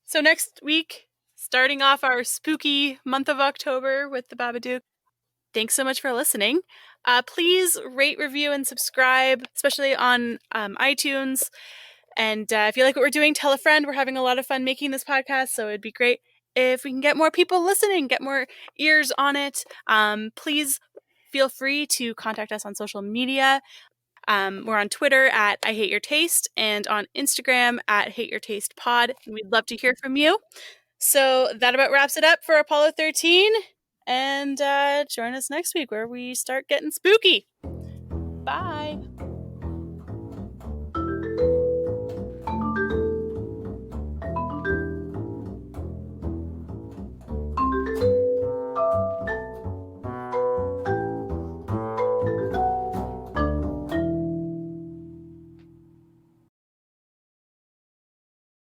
So next week, starting off our spooky month of October with the Babadook. Thanks so much for listening. Please rate, review, and subscribe, especially on iTunes. And if you like what we're doing, tell a friend. We're having a lot of fun making this podcast, so it'd be great if we can get more people listening, get more ears on it. Please feel free to contact us on social media. We're on Twitter at I Hate Your Taste and on Instagram at Hate Your Taste Pod. And we'd love to hear from you. So that about wraps it up for Apollo 13. And join us next week where we start getting spooky. Bye.